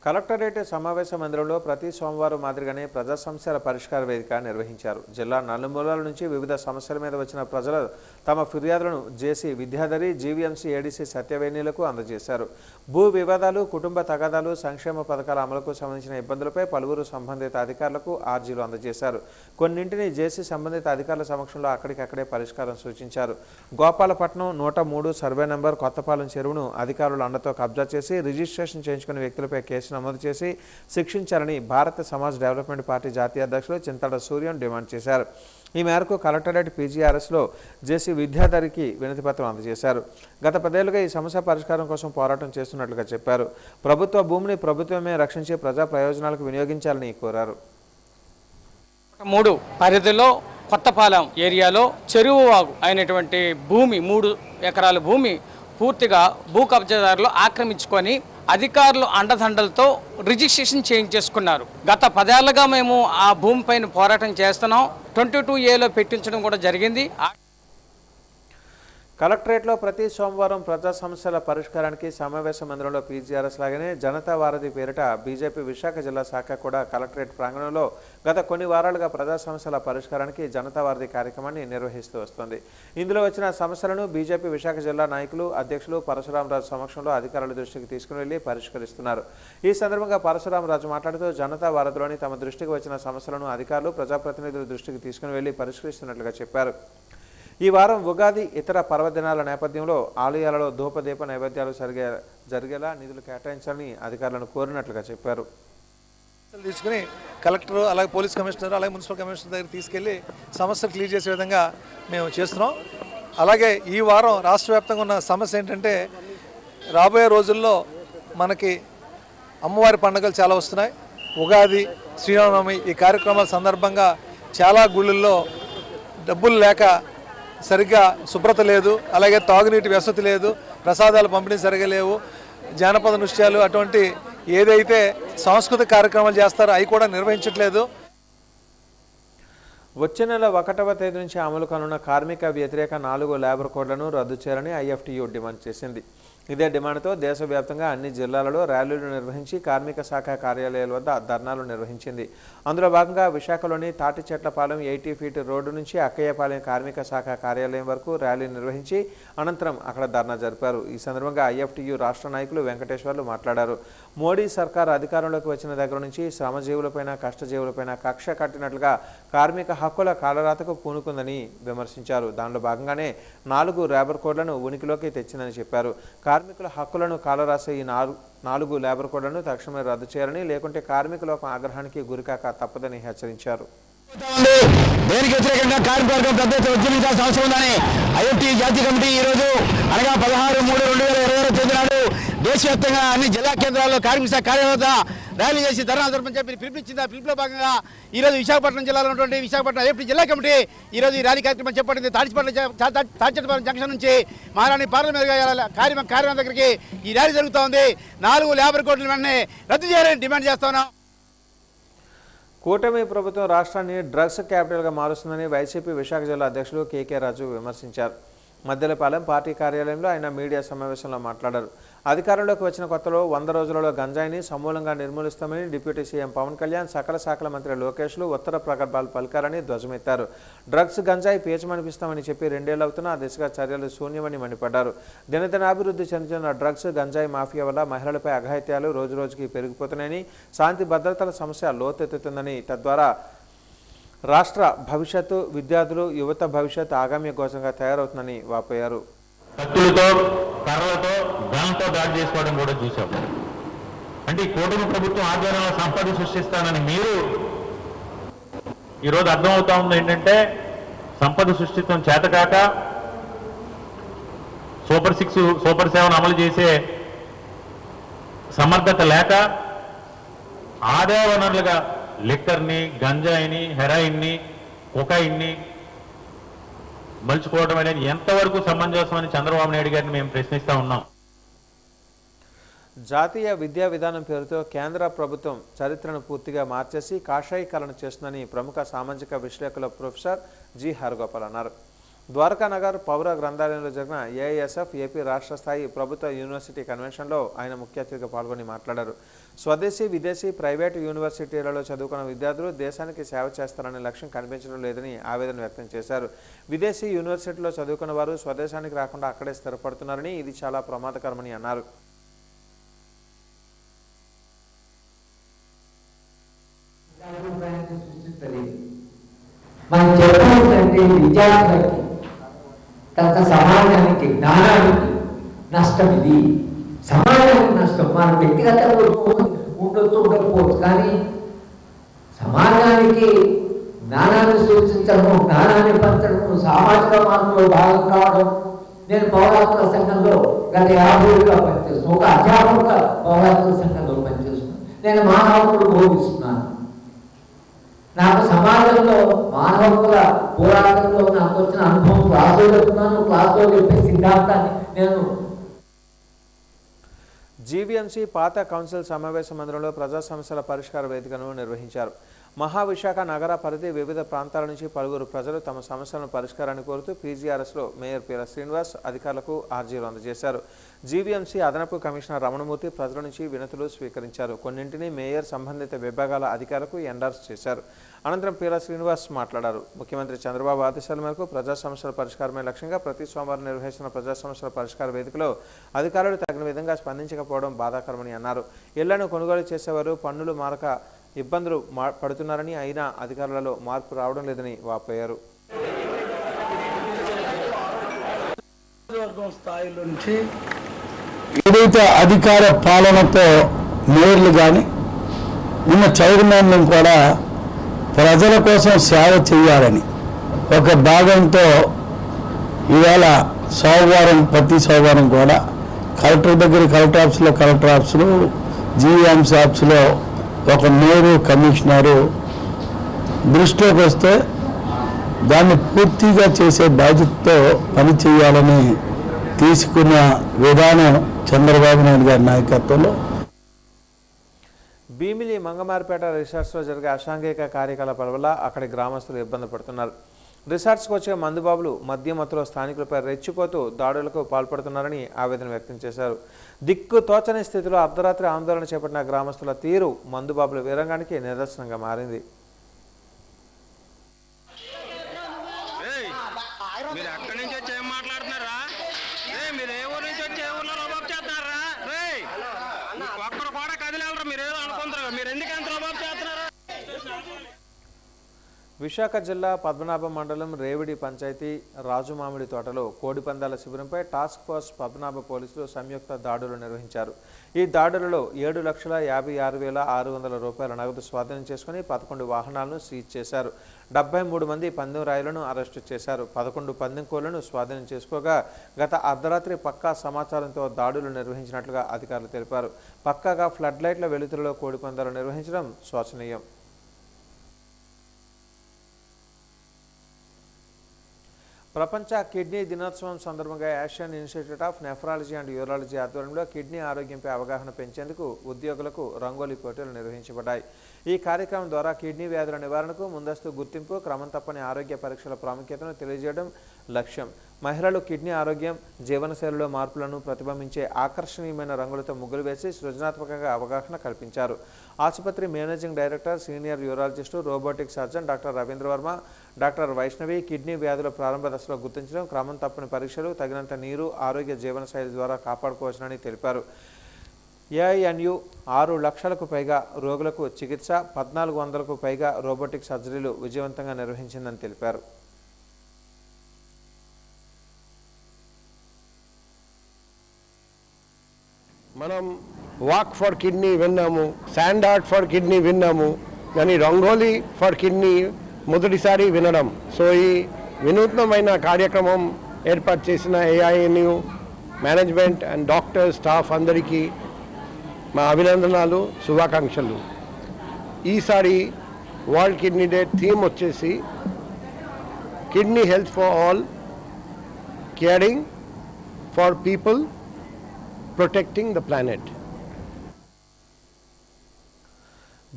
కలెక్టరేట్ సమావేశ మందిరంలో ప్రతి సోమవారం మాదిరిగానే ప్రజా సమస్యల పరిష్కార వేదిక నిర్వహించారు. జిల్లా నలుమూలల నుంచి వివిధ సమస్యల మీద వచ్చిన ప్రజలు తమ ఫిర్యాదులను జేసీ విద్యాధరి, జీవీఎంసీ ఏడీసీ సత్యవేణిలకు అందజేశారు. భూ వివాదాలు, కుటుంబ తగాదాలు, సంక్షేమ పథకాల అమలుకు సంబంధించిన ఇబ్బందులపై పలువురు సంబంధిత అధికారులకు ఆర్జీలు అందజేశారు. కొన్నింటిని జేసీ సంబంధిత అధికారుల సమక్షంలో అక్కడికక్కడే పరిష్కారం సూచించారు. గోపాలపట్నం 103 సర్వే నంబర్ కొత్తపాలెం చెరువును అధికారుల అండతో కబ్జా చేసి రిజిస్ట్రేషన్ చేయించుకున్న వ్యక్తులపై కేసు నమోదు చేసి శిక్షించాలని భారత సమాజ్ డెవలప్మెంట్ పార్టీ జాతీయ అధ్యక్షులు చింతల సూర్యం డిమాండ్ చేశారు. ఈ మేరకు కలెక్టరేట్ పీజీఆర్ఎస్లో జేసీ విద్యాధరికి వినతిపత్రం అందజేశారు. గత 10 ఏళ్లుగా ఈ సమస్య పరిష్కారం కోసం పోరాటం చేస్తున్నట్లుగా చెప్పారు. ప్రభుత్వ భూమిని ప్రభుత్వమే రక్షించి ప్రజా ప్రయోజనాలకు వినియోగించాలని కోరారు. 3 పరిధిలో కొత్తపాలెం ఏరియాలో చెరువు వాగు అయినటువంటి భూమి 3 ఎకరాల భూమి పూర్తిగా భూ కబ్జాదారులు ఆక్రమించుకొని అధికారులు అండదండలతో రిజిస్ట్రేషన్ చేయించేసుకున్నారు. గత 10 ఏళ్లుగా మేము ఆ భూమిపైన పోరాటం చేస్తున్నాం. 22A పెట్టించడం కూడా జరిగింది. కలెక్టరేట్లో ప్రతి సోమవారం ప్రజా సమస్యల పరిష్కారానికి సమావేశ మందిరంలో పీజీఆర్ఎస్ లాగానే జనతా వారధి పేరిట బీజేపీ విశాఖ జిల్లా శాఖ కూడా కలెక్టరేట్ ప్రాంగణంలో గత కొన్ని వారాలుగా ప్రజా సమస్యల పరిష్కారానికి జనతా వారధి కార్యక్రమాన్ని నిర్వహిస్తూ వస్తుంది. ఇందులో వచ్చిన సమస్యలను బీజేపీ విశాఖ జిల్లా నాయకులు, అధ్యక్షులు పరశురామరాజు సమక్షంలో అధికారుల దృష్టికి తీసుకుని వెళ్లి పరిష్కరిస్తున్నారు. ఈ సందర్భంగా పరశురామరాజు మాట్లాడుతూ జనతా వారధిలోని తమ దృష్టికి వచ్చిన సమస్యలను అధికారులు, ప్రజాప్రతినిధుల దృష్టికి తీసుకుని వెళ్లి పరిష్కరిస్తున్నట్లుగా చెప్పారు. ఈ వారం ఉగాది, ఇతర పర్వదినాల నేపథ్యంలో ఆలయాలలో ధూపదీప నైవేద్యాలు జరిగేలా నిధులు కేటాయించాలని అధికారులను కోరినట్లుగా చెప్పారు. తీసుకుని కలెక్టర్, అలాగే పోలీస్ కమిషనర్, అలాగే మున్సిపల్ కమిషనర్ దగ్గర తీసుకెళ్లి సమస్యలు క్లియర్ చేసే విధంగా మేము చేస్తున్నాం. అలాగే ఈ వారం రాష్ట్ర వ్యాప్తంగా ఉన్న సమస్య ఏంటంటే రాబోయే రోజుల్లో మనకి అమ్మవారి పండుగలు చాలా వస్తున్నాయి. ఉగాది, శ్రీరామనవమి ఈ కార్యక్రమాల సందర్భంగా చాలా గుళ్ళల్లో డబ్బులు లేక సరిగ్గా శుభ్రత లేదు, అలాగే తాగునీటి వసతి లేదు, ప్రసాదాలు పంపిణీ సరిగా లేవు, జానపద నృత్యాలు అటువంటి ఏదైతే సాంస్కృతిక కార్యక్రమాలు చేస్తారో అవి కూడా నిర్వహించట్లేదు. వచ్చే నెల 1వ తేదీ నుంచి అమలు కానున్న కార్మిక వ్యతిరేక 4 లేబర్ కోడ్లను రద్దు చేయాలని ఐఎఫ్టీయూ డిమాండ్ చేసింది. ఇదే డిమాండ్తో దేశవ్యాప్తంగా అన్ని జిల్లాలలో ర్యాలీలు నిర్వహించి కార్మిక శాఖ కార్యాలయాల వద్ద ధర్నాలు నిర్వహించింది. అందులో భాగంగా విశాఖలోని తాటిచెట్లపాలెం 80 ఫీట్ రోడ్డు నుంచి అక్కయ్యపాలెం కార్మిక శాఖ కార్యాలయం వరకు ర్యాలీ నిర్వహించి అనంతరం అక్కడ ధర్నా జరిపారు. ఈ సందర్భంగా ఐఎఫ్టీయూ రాష్ట్ర నాయకులు వెంకటేశ్వర్లు మాట్లాడారు. మోడీ సర్కార్ అధికారంలోకి వచ్చిన దగ్గర నుంచి శ్రమజీవులపైన కష్టజీవులపైన కక్ష కట్టినట్లుగా కార్మిక హక్కుల కాలరాతకు పూనుకుందని విమర్శించారు. దానిలో భాగంగానే 4 లేబర్ కోడ్లను ఉనికిలోకి తెచ్చిందని చెప్పారు. కార్మికుల హక్కులను కాలరాసే ఈ 4 లేబర్ కోడ్లను తక్షణమే రద్దు చేయాలని, లేకుంటే కార్మికుల ఆగ్రహానికి గురికాక తప్పదని హెచ్చరించారు. దేనికి వ్యతిరేకంగా కార్మికవర్గం పెద్ద ఎత్తున ఉద్యమించాల్సిన అవసరం ఉందని ఐఎఫ్టీ జాతీయ కమిటీ ఈరోజు అనగా 16/3/2020 తేదీ నాడు దేశవ్యాప్తంగా అన్ని జిల్లా కేంద్రాల్లో కార్మిక శాఖ కార్యాలయాల ర్యాలీ చేసి ధర్నా జరపని చెప్పి పిలుపునిచ్చింది. ఆ పిలుపులో భాగంగా ఈరోజు విశాఖపట్నం జిల్లాలో ఉన్నటువంటి విశాఖపట్నం ఐఎఫ్టీ జిల్లా కమిటీ ఈరోజు ఈ ర్యాలీ కార్యక్రమం చేపట్టింది. తాటిచెట్లపాలెం జంక్షన్ నుంచి మహారాణి పార్లమెంట్ కార్యాలయం దగ్గరికి ఈ ర్యాలీ జరుగుతూ ఉంది. 4 లేబర్ కోడ్లు వెంటనే రద్దు చేయాలని డిమాండ్ చేస్తా ఉన్నాం. కూటమి ప్రభుత్వం రాష్ట్రాన్ని డ్రగ్స్ క్యాపిటల్గా మారుస్తుందని వైసీపీ విశాఖ జిల్లా అధ్యక్షులు కేకే రాజు విమర్శించారు. మద్దెలపాలెం పార్టీ కార్యాలయంలో ఆయన మీడియా సమావేశంలో మాట్లాడారు. అధికారంలోకి వచ్చిన కొత్తలో 100 రోజులలో గంజాయిని సమూలంగా నిర్మూలిస్తామని డిప్యూటీ సీఎం పవన్ కళ్యాణ్, సకల శాఖల మంత్రి లోకేష్లు ఉత్తర ప్రగల్భాలు పలికారని ధ్వజమెత్తారు. డ్రగ్స్ గంజాయి పేచమనిపిస్తామని చెప్పి 2 ఏళ్లు అవుతున్నా ఆ దిశగా చర్యలు శూన్యమని మండిపడ్డారు. దినదినాభివృద్ధి చెందుతున్న డ్రగ్స్ గంజాయి మాఫియా వల్ల మహిళలపై అఘాయిత్యాలు రోజురోజుకి పెరిగిపోతున్నాయని, శాంతి భద్రతల సమస్య లోతెత్తుతుందని, తద్వారా రాష్ట్ర భవిష్యత్తు, విద్యార్థులు, యువత భవిష్యత్తు ఆగామ్య ఘోషంగా తయారవుతుందని వాపోయారు. కత్తులతో, కర్రలతో, గన్లతో దాడి చేసుకోవడం కూడా చూసాం. అంటే ఈ కూటమి ప్రభుత్వం ఆధ్వర్యంలో సంపద సృష్టిస్తానని మీరు ఈరోజు అర్థమవుతా ఉంది ఏంటంటే సంపద సృష్టించడం చేతకాక సూపర్ 6, సూపర్ 7 అమలు చేసే సమర్థత లేక ఆదాయ వనరులుగా లిక్కర్ని, గంజాయిని, హెరాయిన్ని, కొకాయిన్ని మలుచుకోవడం అనేది ఎంతవరకు సమంజసమని చంద్రబాబు నాయుడు గారిని మేము ప్రశ్నిస్తా ఉన్నాం. జాతీయ విద్యా విధానం పేరుతో కేంద్ర ప్రభుత్వం చరిత్రను పూర్తిగా మార్చేసి కాషాయీకరణ చేస్తుందని ప్రముఖ సామాజిక విశ్లేషకుల ప్రొఫెసర్ జి హరగోపాల్ అన్నారు. ద్వారకానగర్ పౌర గ్రంథాలయంలో జరిగిన ఏఐఎస్ఎఫ్ ఏపీ రాష్ట్ర స్థాయి ప్రభుత్వ యూనివర్సిటీ కన్వెన్షన్లో ఆయన ముఖ్య అతిథిగా పాల్గొని మాట్లాడారు. స్వదేశీ, విదేశీ, ప్రైవేటు యూనివర్సిటీలలో చదువుకున్న విద్యార్థులు దేశానికి సేవ చేస్తారనే లక్ష్యం కనిపించడం లేదని ఆవేదన వ్యక్తం చేశారు. విదేశీ యూనివర్సిటీలో చదువుకున్న వారు స్వదేశానికి రాకుండా అక్కడే స్థిరపడుతున్నారని, ఇది చాలా ప్రమాదకరమని అన్నారు. మనం చెప్పాల్సిందంటే విద్యార్థులకి, తర్వాత సమాజానికి, జ్ఞానానికి నష్టం. ఇది సమాజానికి నష్టం. మన వ్యక్తిగతంగా ఉండొచ్చు, ఉండకపోవచ్చు, కానీ సమాజానికి జ్ఞానాన్ని సూచించడము, జ్ఞానాన్ని పంచడము, సామాజిక మార్పులో భాగం కావడం. నేను పౌరాత్మక సంఘంలో గత 50 ఏళ్ళుగా పనిచేస్తున్నాను. ఒక అధ్యాపకుగా పౌరాత్మక సంఘంలో పనిచేస్తున్నాను. నేను మానవుడు బోధిస్తున్నాను. నాకు సమాజంలో మానవుల పోరాటంలో నాకు వచ్చిన అనుభవం క్లాసులో చెప్తున్నాను. క్లాసులో చెప్పే సిద్ధాంతాన్ని నేను జీవీఎంసీ పాత కౌన్సిల్ సమావేశ మందిరంలో ప్రజా సమస్యల పరిష్కార వేదికను నిర్వహించారు. మహావిశాఖ నగర పరిధి వివిధ ప్రాంతాల నుంచి పలువురు ప్రజలు తమ సమస్యలను పరిష్కారాన్ని కోరుతూ పీజీఆర్ఎస్లో మేయర్ పీల శ్రీనివాస్ అధికారులకు ఆర్జీలు అందజేశారు. జీవీఎంసీ అదనపు కమిషనర్ రమణమూర్తి ప్రజల నుంచి వినతులు స్వీకరించారు. కొన్నింటిని మేయర్ సంబంధిత విభాగాల అధికారులకు ఎండార్స్ చేశారు. అనంతరం పీల శ్రీనివాస్ మాట్లాడారు. ముఖ్యమంత్రి చంద్రబాబు ఆదేశాల మేరకు ప్రజా సమస్యల పరిష్కారమే లక్ష్యంగా ప్రతి సోమవారం నిర్వహిస్తున్న ప్రజా సమస్యల పరిష్కార వేదికలో అధికారులు తగిన విధంగా స్పందించకపోవడం బాధాకరమని అన్నారు. ఇళ్లను కొనుగోలు చేసేవారు పన్నులు మారక ఇబ్బందులు పడుతున్నారని, అయినా అధికారులలో మార్పు రావడం లేదని వాపోయారు. స్థాయిలో నుంచి ఏదైతే అధికార పాలనతో మేయర్లు కానీ ఉన్న చైర్మన్లు కూడా ప్రజల కోసం సేవ చేయాలని ఒక భాగంతో ఇవాళ ప్రతి సోమవారం కూడా కలెక్టర్ దగ్గర కలెక్టర్ ఆఫీసులో జీవీఎంసీ ఆఫీసులో ఒక మేయరు, కమిషనరు దృష్టిలోకి వస్తే దాన్ని పూర్తిగా చేసే బాధ్యతతో పని చేయాలని తీసుకున్న విధానం చంద్రబాబు నాయుడు గారి నాయకత్వంలో భీమిలి మంగమారిపేట రిసార్ట్స్లో జరిగే అసాంఘిక కార్యకలాపాల వల్ల అక్కడి గ్రామస్తులు ఇబ్బంది పడుతున్నారు. రిసార్ట్స్కి వచ్చే మందుబాబులు మద్యం మత్తులో స్థానికులపై రెచ్చిపోతూ దాడులకు పాల్పడుతున్నారని ఆవేదన వ్యక్తం చేశారు. దిక్కు తోచని స్థితిలో అర్ధరాత్రి ఆందోళన చేపట్టిన గ్రామస్తుల తీరు మందుబాబుల వీరంగానికి నిదర్శనంగా మారింది. విశాఖ జిల్లా పద్మనాభం మండలం రేవిడి పంచాయతీ రాజుమామిడి తోటలో కోడిపందాల శిబిరంపై టాస్క్ ఫోర్స్ పద్మనాభ పోలీసులు సంయుక్త దాడులు నిర్వహించారు. ఈ దాడులలో 7,56,600 రూపాయల నగదు స్వాధీనం చేసుకుని 11 వాహనాలను సీజ్ చేశారు. 73 మంది పందెం రాయులను అరెస్టు చేశారు. 11 పందెం కోళ్లను స్వాధీనం చేసుకోగా గత అర్ధరాత్రి పక్కా సమాచారంతో దాడులు నిర్వహించినట్లుగా అధికారులు తెలిపారు. పక్కాగా ఫ్లడ్ లైట్ల వెలుతురులో కోడిపందాలు నిర్వహించడం శోచనీయం. ప్రపంచ కిడ్నీ దినోత్సవం సందర్భంగా Asian institute of nephrology and urology ఆధ్వర్యంలో కిడ్నీ ఆరోగ్యంపై అవగాహన పెంచేందుకు ఉద్యోగులకు రంగోలీ పోటీలు నిర్వహించబడ్డాయి. ఈ కార్యక్రమం ద్వారా కిడ్నీ వ్యాధుల నివారణకు ముందస్తు గుర్తింపు, క్రమం తప్పని ఆరోగ్య పరీక్షల ప్రాముఖ్యతను తెలియజేయడం లక్ష్యం. మహిళలు కిడ్నీ ఆరోగ్యం, జీవనశైలిలో మార్పులను ప్రతిబింబించే ఆకర్షణీయమైన రంగులతో ముగ్గులు వేసి సృజనాత్మకంగా అవగాహన కల్పించారు. ఆసుపత్రి managing director, senior urologist, robotic surgeon doctor Ravindra Varma, doctor Vaishnavi kidney వ్యాధుల ప్రారంభ దశలో గుర్తించడం, క్రమం తప్పని పరీక్షలు, తగినంత నీరు, ఆరోగ్య జీవనశైలి ద్వారా కాపాడుకోవచ్చునని తెలిపారు. ఏఐఎన్యు 6 లక్షలకు పైగా రోగులకు చికిత్స, 1400కు పైగా రోబోటిక్ సర్జరీలు విజయవంతంగా నిర్వహించిందని తెలిపారు. మనం వాక్ ఫర్ కిడ్నీ విన్నాము, శాండ్ ఆర్ట్ ఫర్ కిడ్నీ విన్నాము, కానీ రంగోలీ ఫర్ కిడ్నీ మొదటిసారి వినడం. సో ఈ వినూత్నమైన కార్యక్రమం ఏర్పాటు చేసిన ఏఐఎన్యు మేనేజ్మెంట్ అండ్ డాక్టర్ స్టాఫ్ అందరికీ మా అభినందనలు, శుభాకాంక్షలు. ఈసారి వరల్డ్ కిడ్నీ డే థీమ్ వచ్చేసి kidney health for all, caring for people, protecting the planet.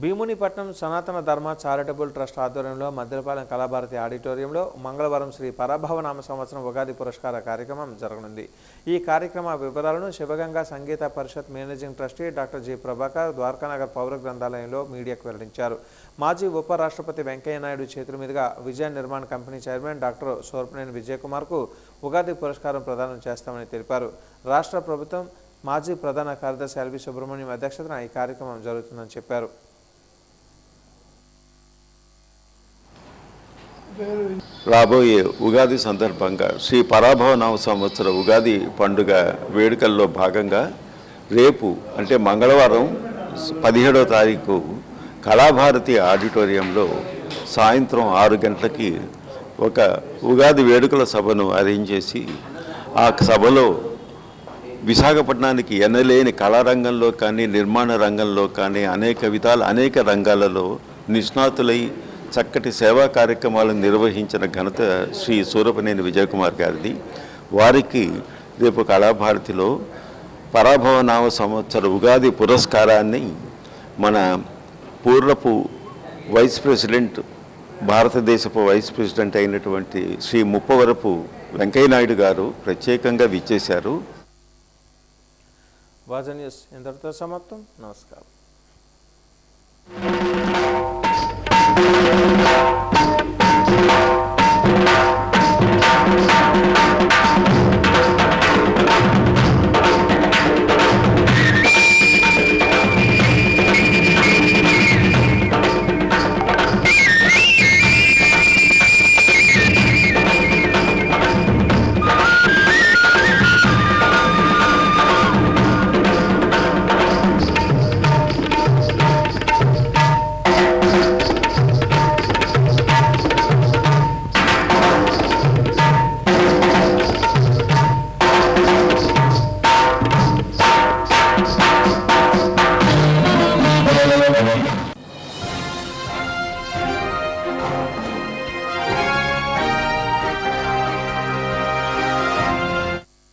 Bheemunipatnam సనాతన ధర్మ చారిటబుల్ ట్రస్ట్ ఆధ్వర్యంలో మద్దెలపాలెం కళాభారతి ఆడిటోరియంలో మంగళవారం శ్రీ పరభవనామ సంవత్సరం ఉగాది పురస్కార కార్యక్రమం జరగనుంది. ఈ కార్యక్రమ వివరాలను Shivaganga Sangeetha Parishat managing trustee doctor G Prabhakar Dwarakanagar పౌర గ్రంథాలయంలో మీడియాకు వెల్లడించారు. మాజీ ఉపరాష్ట్రపతి వెంకయ్యనాయుడు చేతుల మీదుగా Vijaya Nirman company chairman doctor Sorapaneni విజయకుమార్కు ఉగాది పురస్కారం ప్రదానం చేస్తామని తెలిపారు. రాష్ట్ర ప్రభుత్వం మాజీ ప్రధాన కార్యదర్శి ఎల్వి సుబ్రహ్మణ్యం అధ్యక్షతన ఈ కార్యక్రమం జరుగుతుందని చెప్పారు. రాబోయే ఉగాది సందర్భంగా శ్రీ పరాభవనామ సంవత్సర ఉగాది పండుగ వేడుకల్లో భాగంగా రేపు అంటే మంగళవారం 17వ తారీఖు కళాభారతి ఆడిటోరియంలో సాయంత్రం 6 గంటలకి ఒక ఉగాది వేడుకల సభను అరేంజ్ చేసి ఆ సభలో విశాఖపట్నానికి ఎనలేని కళారంగంలో కానీ, నిర్మాణ రంగంలో కానీ అనేక రంగాలలో నిష్ణాతులై చక్కటి సేవా కార్యక్రమాలను నిర్వహించిన ఘనత శ్రీ సూరపనేని విజయకుమార్ గారిది. వారికి రేపు కళాభారతిలో పరాభవనామ సంవత్సర ఉగాది పురస్కారాన్ని మన పూర్వపు వైస్ ప్రెసిడెంట్, భారతదేశపు వైస్ ప్రెసిడెంట్ అయినటువంటి శ్రీ ముప్పవరపు వెంకయ్యనాయుడు గారు ప్రత్యేకంగా విచ్చేశారు. వాజ న్యూస్ ఇంతటితో సమాప్తం. నమస్కారం.